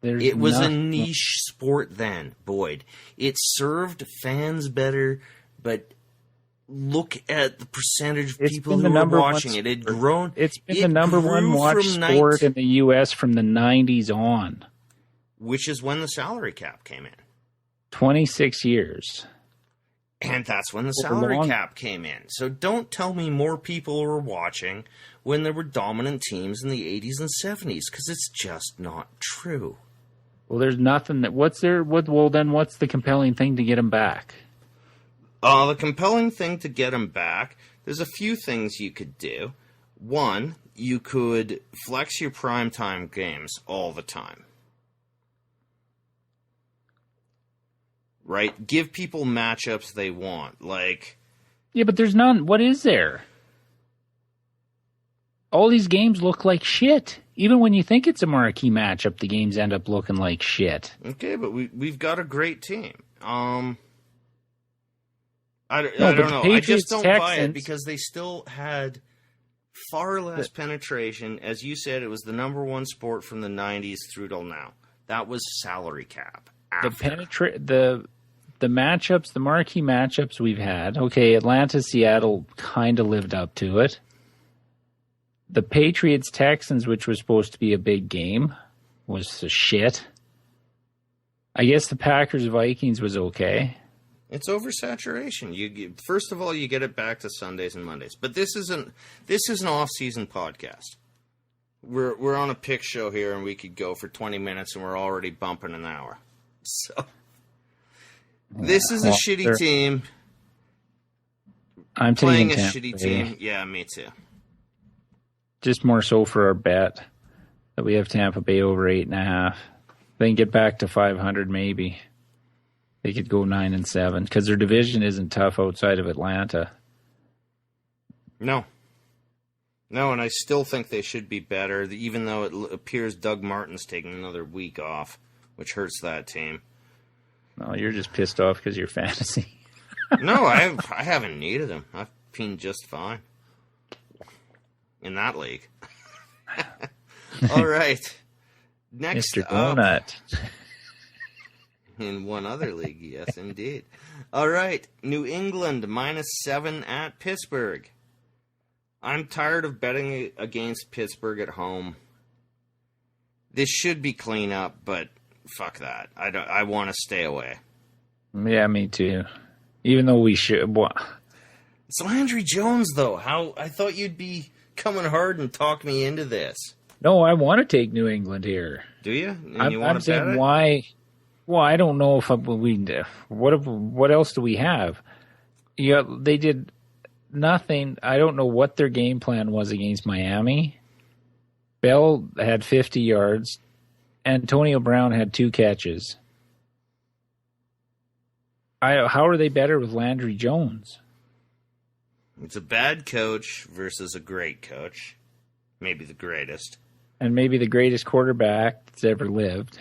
It was a niche sport then, Boyd. It served fans better, but look at the percentage of people who were watching it. It had grown. It's been the number one watched sport in the U.S. from the 90s on. Which is when the salary cap came in. 26 years. And that's when the salary cap came in. So don't tell me more people were watching when there were dominant teams in the 80s and 70s, because it's just not true. Well, there's nothing that... what's the compelling thing to get them back? The compelling thing to get them back, there's a few things you could do. One, you could flex your primetime games all the time. Right? Give people matchups they want. Like, Yeah, but there's none. What is there? All these games look like shit. Even when you think it's a marquee matchup, the games end up looking like shit. okay, but we've got a great team. I don't but know. the I just Patriots, don't buy it Texans- because they still had far less penetration. As you said, it was the number one sport from the 90s through till now. That was salary cap. The matchups, the marquee matchups we've had. Okay, Atlanta, Seattle kind of lived up to it. The Patriots, Texans, which was supposed to be a big game, was a shit. I guess the Packers, Vikings was okay. It's oversaturation. First of all, you get it back to Sundays and Mondays. But this is an off-season podcast. We're on a pick show here, and we could go for 20 minutes, and we're already bumping an hour. So this is a shitty team. I'm Playing taking a Tampa shitty Bay. team. Yeah, me too. Just more so for our bet that we have Tampa Bay over 8.5. They can get back to 500 maybe. They could go 9-7 because their division isn't tough outside of Atlanta. No, and I still think they should be better, even though it appears Doug Martin's taking another week off, which hurts that team. No, you're just pissed off because you're fantasy. No, I haven't needed him. I've been just fine in that league. All right. Next Mr. up, Donut. in one other league, yes, indeed. All right, New England -7 at Pittsburgh. I'm tired of betting against Pittsburgh at home. This should be clean up, but fuck that. I want to stay away. Yeah, me too. Even though we should. It's Landry Jones, though. I thought you'd be coming hard and talk me into this. No, I want to take New England here. Do you? And you I'm want to bet saying it? why. Well, I don't know if what else do we have? Yeah, they did nothing. I don't know what their game plan was against Miami. Bell had 50 yards. Antonio Brown had 2 catches. How are they better with Landry Jones? It's a bad coach versus a great coach. Maybe the greatest. And maybe the greatest quarterback that's ever lived.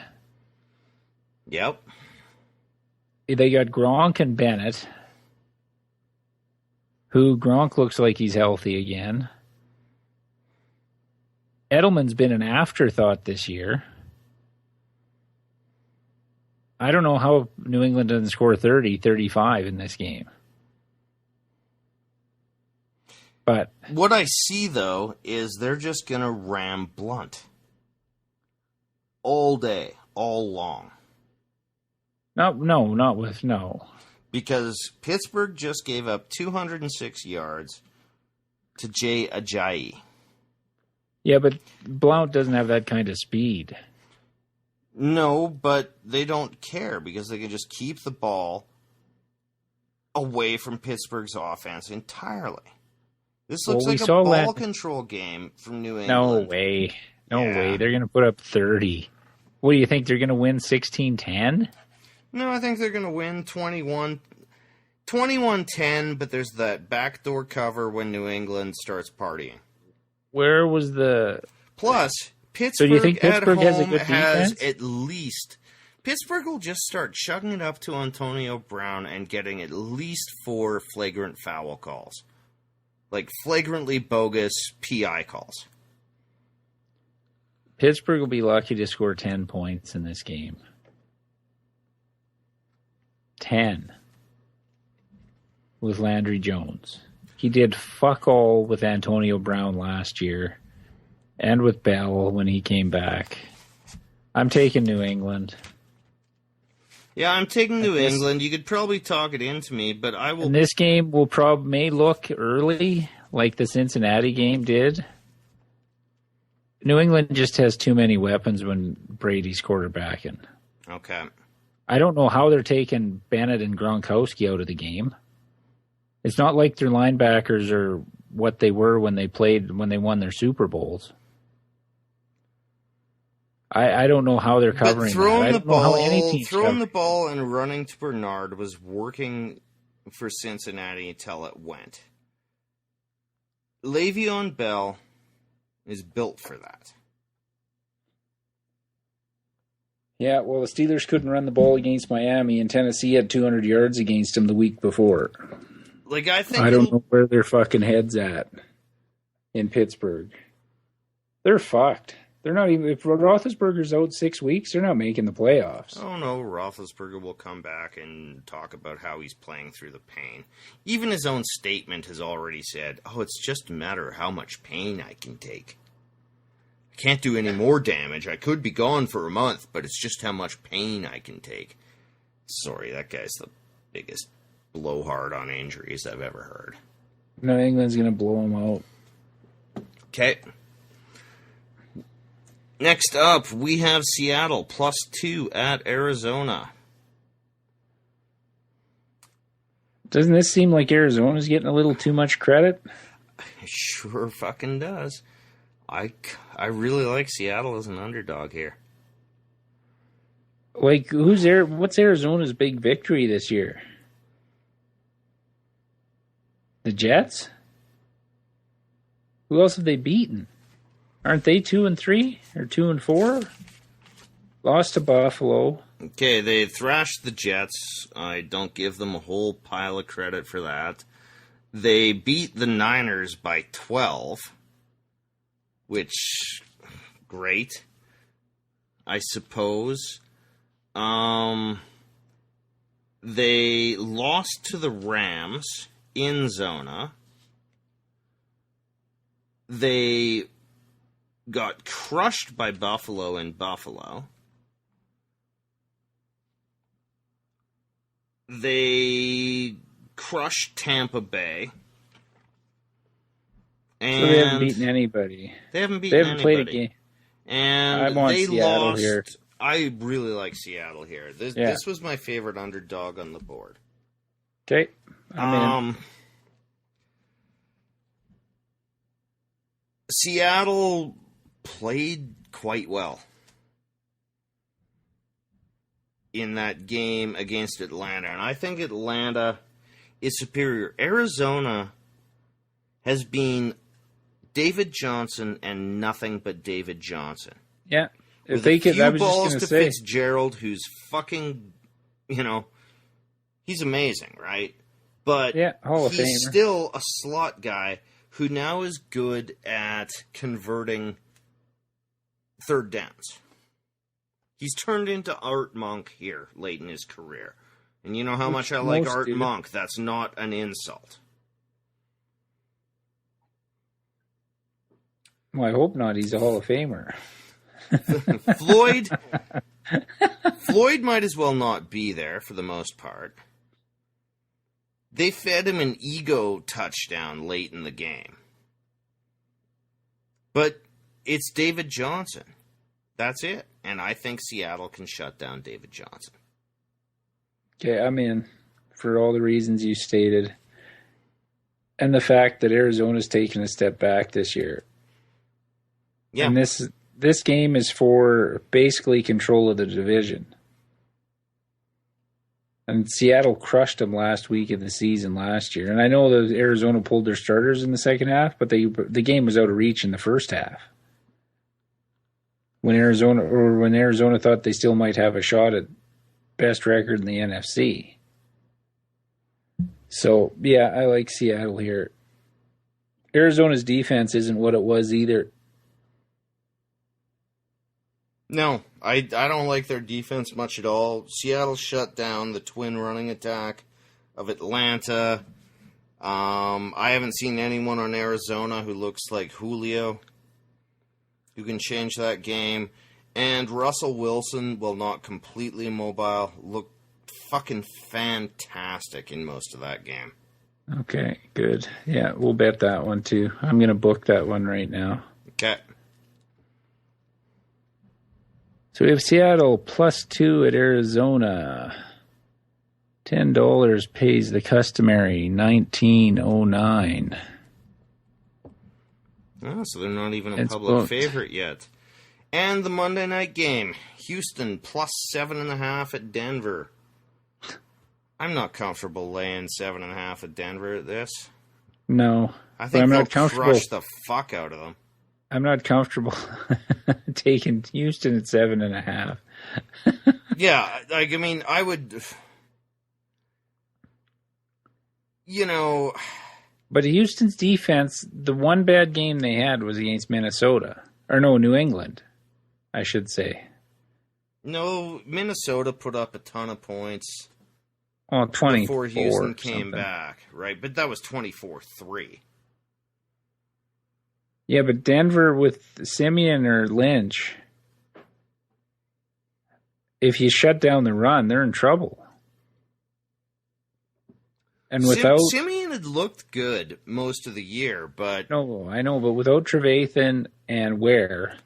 Yep. They got Gronk and Bennett, who Gronk looks like he's healthy again. Edelman's been an afterthought this year. I don't know how New England doesn't score 30, 35 in this game. But What I see, though, is they're just going to ram Blunt. All day, all long. no. Because Pittsburgh just gave up 206 yards to Jay Ajayi. Yeah, but Blount doesn't have that kind of speed. No, but they don't care because they can just keep the ball away from Pittsburgh's offense entirely. This looks like a ball control game from New England. No way. No way. They're going to put up 30. What do you think? They're going to win 16-10? No, I think they're going to win 21-10, but there's that backdoor cover when New England starts partying. Where was the... Plus, Pittsburgh, so do you think Pittsburgh at has a home good defense? has at least... Pittsburgh will just start chugging it up to Antonio Brown and getting at least 4 flagrant foul calls. Like flagrantly bogus PI calls. Pittsburgh will be lucky to score 10 points in this game. 10. With Landry Jones. He did fuck all with Antonio Brown last year. And with Bell when he came back. I'm taking New England. Yeah, I'm taking New England. You could probably talk it into me, but I will... And this game may look early, like the Cincinnati game did. New England just has too many weapons when Brady's quarterbacking. Okay. I don't know how they're taking Bennett and Gronkowski out of the game. It's not like their linebackers are what they were when they won their Super Bowls. I don't know how they're covering but throwing that. The ball and running to Bernard was working for Cincinnati until it went. Le'Veon Bell is built for that. Yeah, well, the Steelers couldn't run the ball against Miami, and Tennessee had 200 yards against them the week before. Like, I don't know where their fucking head's at in Pittsburgh. They're fucked. They're not even. If Roethlisberger's out 6 weeks, they're not making the playoffs. Oh no, Roethlisberger will come back and talk about how he's playing through the pain. Even his own statement has already said, "Oh, it's just a matter of how much pain I can take. I can't do any more damage. I could be gone for a month, but it's just how much pain I can take." Sorry, that guy's the biggest blowhard on injuries I've ever heard. New England's gonna blow him out. Okay. Next up, we have Seattle +2 at Arizona. Doesn't this seem like Arizona's getting a little too much credit? It sure fucking does. I really like Seattle as an underdog here. Like, what's Arizona's big victory this year? The Jets? Who else have they beaten? Aren't they 2-3 or 2-4? Lost to Buffalo. Okay, they thrashed the Jets. I don't give them a whole pile of credit for that. They beat the Niners by 12, which, great, I suppose. They lost to the Rams in Zona. They got crushed by Buffalo in Buffalo. They crushed Tampa Bay. And so they haven't beaten anybody. They haven't played a game. And I want they Seattle lost. Here. I really like Seattle here. This was my favorite underdog on the board. Okay. I'm in. Seattle played quite well in that game against Atlanta, and I think Atlanta is superior. Arizona has been David Johnson and nothing but David Johnson. Yeah. If With they a could, few I was balls just to going to say. Fitzgerald, who's fucking, he's amazing, right? But yeah, Hall of he's Famer. still a slot guy who now is good at converting third downs. He's turned into Art Monk here late in his career. And you know how much I like Art Monk. That's not an insult. Well, I hope not. He's a Hall of Famer. Floyd might as well not be there for the most part. They fed him an ego touchdown late in the game. But it's David Johnson. That's it. And I think Seattle can shut down David Johnson. Okay, I'm in for all the reasons you stated. And the fact that Arizona's taken a step back this year. Yeah. And this game is for basically control of the division. And Seattle crushed them last week in the season last year. And I know that Arizona pulled their starters in the second half, but the game was out of reach in the first half. When Arizona thought they still might have a shot at best record in the NFC. So, yeah, I like Seattle here. Arizona's defense isn't what it was either. No, I don't like their defense much at all. Seattle shut down the twin running attack of Atlanta. I haven't seen anyone on Arizona who looks like Julio, who can change that game. And Russell Wilson, while not completely mobile, looked fucking fantastic in most of that game. Okay, good. Yeah, we'll bet that one too. I'm going to book that one right now. Okay. So we have Seattle +2 at Arizona. $10 pays the customary $19.09. Oh, so they're not even a It's public booked. favorite yet. And the Monday night game, Houston plus 7.5 at Denver. I'm not comfortable laying 7.5 at Denver at this. No, I but think I'm they'll not comfortable. crush the fuck out of them. I'm not comfortable taking Houston at 7.5. Yeah, like, I mean, I would... You know... But Houston's defense, the one bad game they had was against Minnesota. Or no, New England, I should say. No, Minnesota put up a ton of points Well, 24 before Houston or came something. back, right? But that was 24-3. Yeah, but Denver with Simeon or Lynch, if you shut down the run, they're in trouble. And without... Simeon had looked good most of the year, but... No, I know, but without Trevathan and Ware,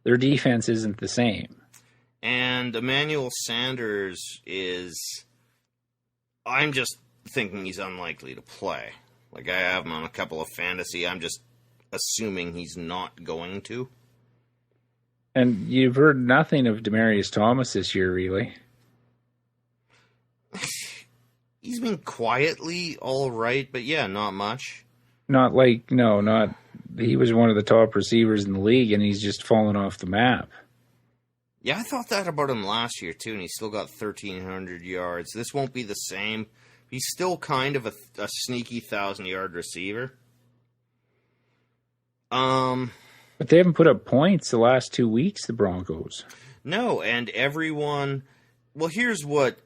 their defense isn't the same. And Emmanuel Sanders is... I'm just thinking he's unlikely to play. Like, I have him on a couple of fantasy. I'm just assuming he's not going to. And you've heard nothing of Demaryius Thomas this year, really. He's been quietly all right, but yeah, not much. Not. He was one of the top receivers in the league, and he's just fallen off the map. Yeah, I thought that about him last year, too, and he still got 1,300 yards. This won't be the same. He's still kind of a sneaky 1,000-yard receiver. But they haven't put up points the last 2 weeks, the Broncos. No, and everyone... Well, here's what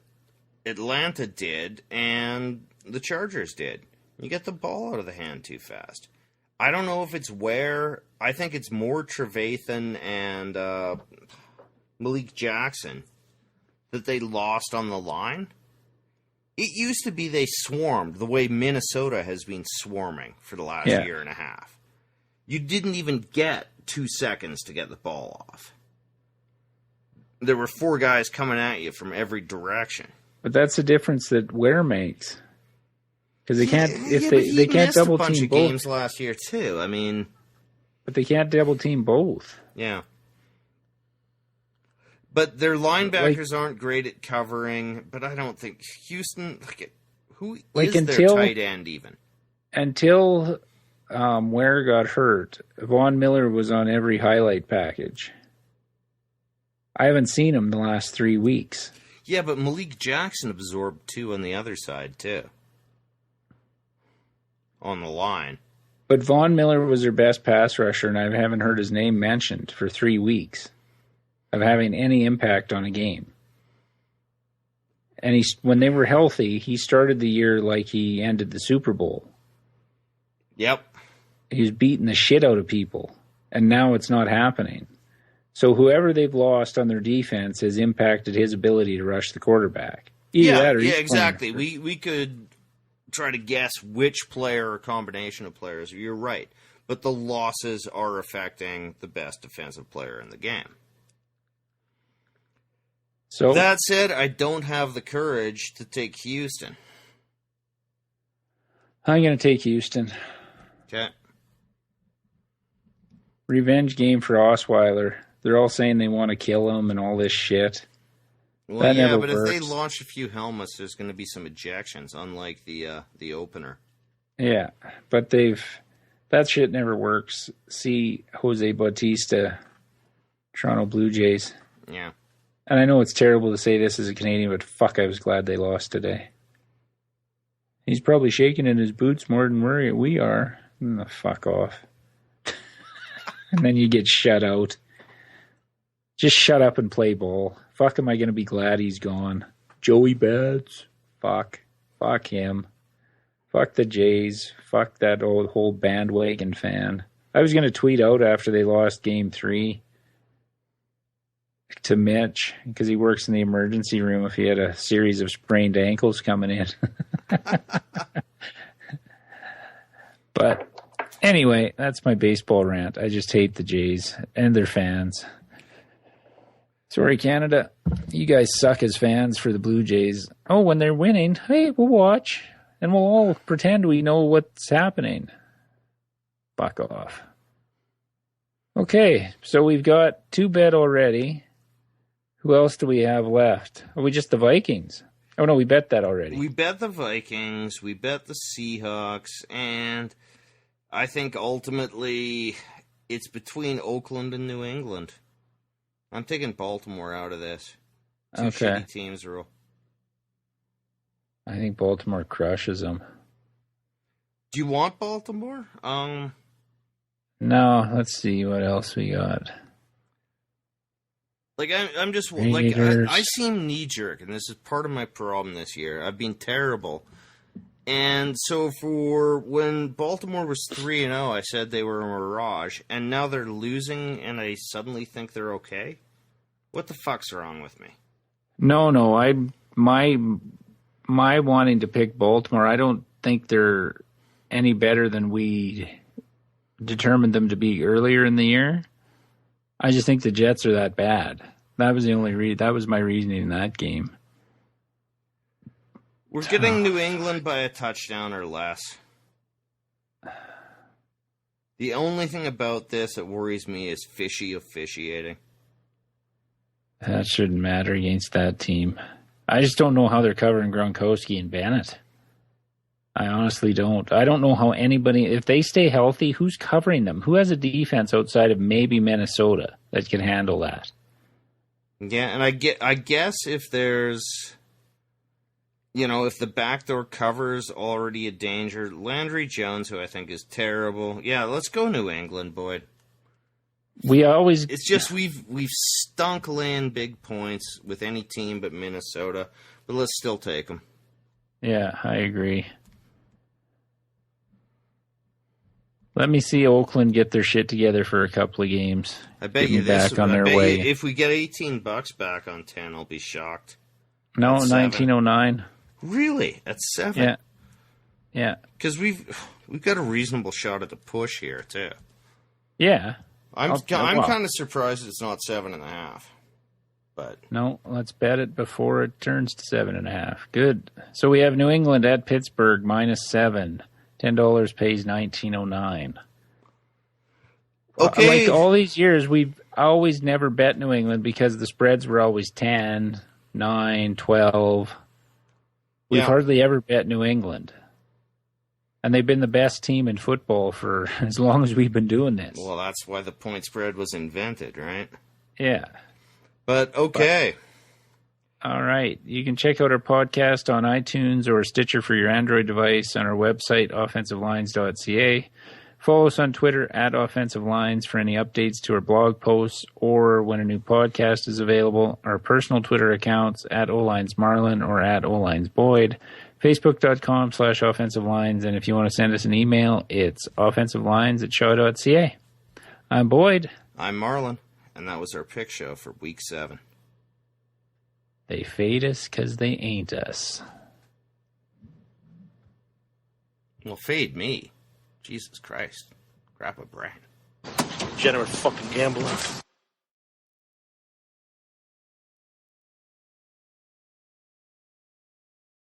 Atlanta did and the Chargers did. You get the ball out of the hand too fast. I don't know if it's where. I think it's more Trevathan and Malik Jackson that they lost on the line. It used to be they swarmed the way Minnesota has been swarming for the last year and a half. You didn't even get 2 seconds to get the ball off. There were 4 guys coming at you from every direction. But that's the difference that Ware makes. Because they can't, they can't double a bunch team of both. games last year too. I mean, But they can't double team both. yeah. But their linebackers aren't great at covering. But I don't think Houston. Who is their tight end even? Until Ware got hurt, Von Miller was on every highlight package. I haven't seen him the last 3 weeks. Yeah, but Malik Jackson absorbed 2 on the other side too. On the line. But Von Miller was their best pass rusher, and I haven't heard his name mentioned for 3 weeks of having any impact on a game. And when they were healthy, he started the year like he ended the Super Bowl. Yep. He was beating the shit out of people, and now it's not happening. So whoever they've lost on their defense has impacted his ability to rush the quarterback. Yeah, exactly. We could try to guess which player or combination of players. You're right. But the losses are affecting the best defensive player in the game. So that said, I don't have the courage to take Houston. I'm going to take Houston. Okay. Revenge game for Osweiler. They're all saying they want to kill him and all this shit. Well, that yeah, never but works. if they launch a few helmets, there's going to be some ejections, unlike the opener. Yeah, but that shit never works. See Jose Bautista, Toronto Blue Jays. Yeah. And I know it's terrible to say this as a Canadian, but fuck, I was glad they lost today. He's probably shaking in his boots more than we are. Fuck off. And then you get shut out. Just shut up and play ball. Fuck, am I going to be glad he's gone? Joey Bats. Fuck. Fuck him. Fuck the Jays. Fuck that whole bandwagon fan. I was going to tweet out after they lost Game 3 to Mitch, because he works in the emergency room, if he had a series of sprained ankles coming in. But anyway, that's my baseball rant. I just hate the Jays and their fans. Sorry, Canada. You guys suck as fans for the Blue Jays. Oh, when they're winning, hey, we'll watch. And we'll all pretend we know what's happening. Fuck off. Okay, so we've got 2 bet already. Who else do we have left? Are we just the Vikings? Oh, no, we bet that already. We bet the Vikings, we bet the Seahawks, and I think ultimately it's between Oakland and New England. I'm taking Baltimore out of this. 2 shitty teams rule. I think Baltimore crushes them. Do you want Baltimore? No, let's see what else we got. Like, I'm just, Raiders. like, I seem knee-jerk, and this is part of my problem this year. I've been terrible. And so for when Baltimore was 3-0, I said they were a mirage, and now they're losing, and I suddenly think they're okay? What the fuck's wrong with me? No, my wanting to pick Baltimore, I don't think they're any better than we determined them to be earlier in the year. I just think the Jets are that bad. That was the only that was my reasoning in that game. We're getting New England by a touchdown or less. The only thing about this that worries me is fishy officiating. That shouldn't matter against that team. I just don't know how they're covering Gronkowski and Bennett. I honestly don't. I don't know how anybody, if they stay healthy, who's covering them? Who has a defense outside of maybe Minnesota that can handle that? Yeah, and I guess if there's, if the backdoor cover's already a danger, Landry Jones, who I think is terrible. Yeah, let's go New England, Boyd. It's just we've stunk laying big points with any team but Minnesota, but let's still take them. Yeah, I agree. Let me see Oakland get their shit together for a couple of games. I bet you this. Back on their way. If we get $18 back on 10, I'll be shocked. No, 1909. Really? At 7? Yeah. Because we've got a reasonable shot at the push here too. Yeah. I'm kind of surprised it's not 7.5. But no, let's bet it before it turns to 7.5. Good. So we have New England at Pittsburgh -7. $10 pays $19.09. Okay. Like all these years, we've always never bet New England because the spreads were always 10, 9, 12. We've hardly ever bet New England. And they've been the best team in football for as long as we've been doing this. Well, that's why the point spread was invented, right? Yeah. But okay. All right. You can check out our podcast on iTunes or Stitcher for your Android device on our website, offensivelines.ca. Follow us on Twitter at Offensive Lines for any updates to our blog posts or when a new podcast is available. Our personal Twitter accounts at OLinesMarlin or at OLinesBoyd. Facebook.com/Offensive Lines. And if you want to send us an email, it's offensivelines@shaw.ca. I'm Boyd. I'm Marlin. And that was our pick show for Week 7. They fade us because they ain't us. Well, fade me. Jesus Christ. Grab a brain. Degenerate fucking gambler.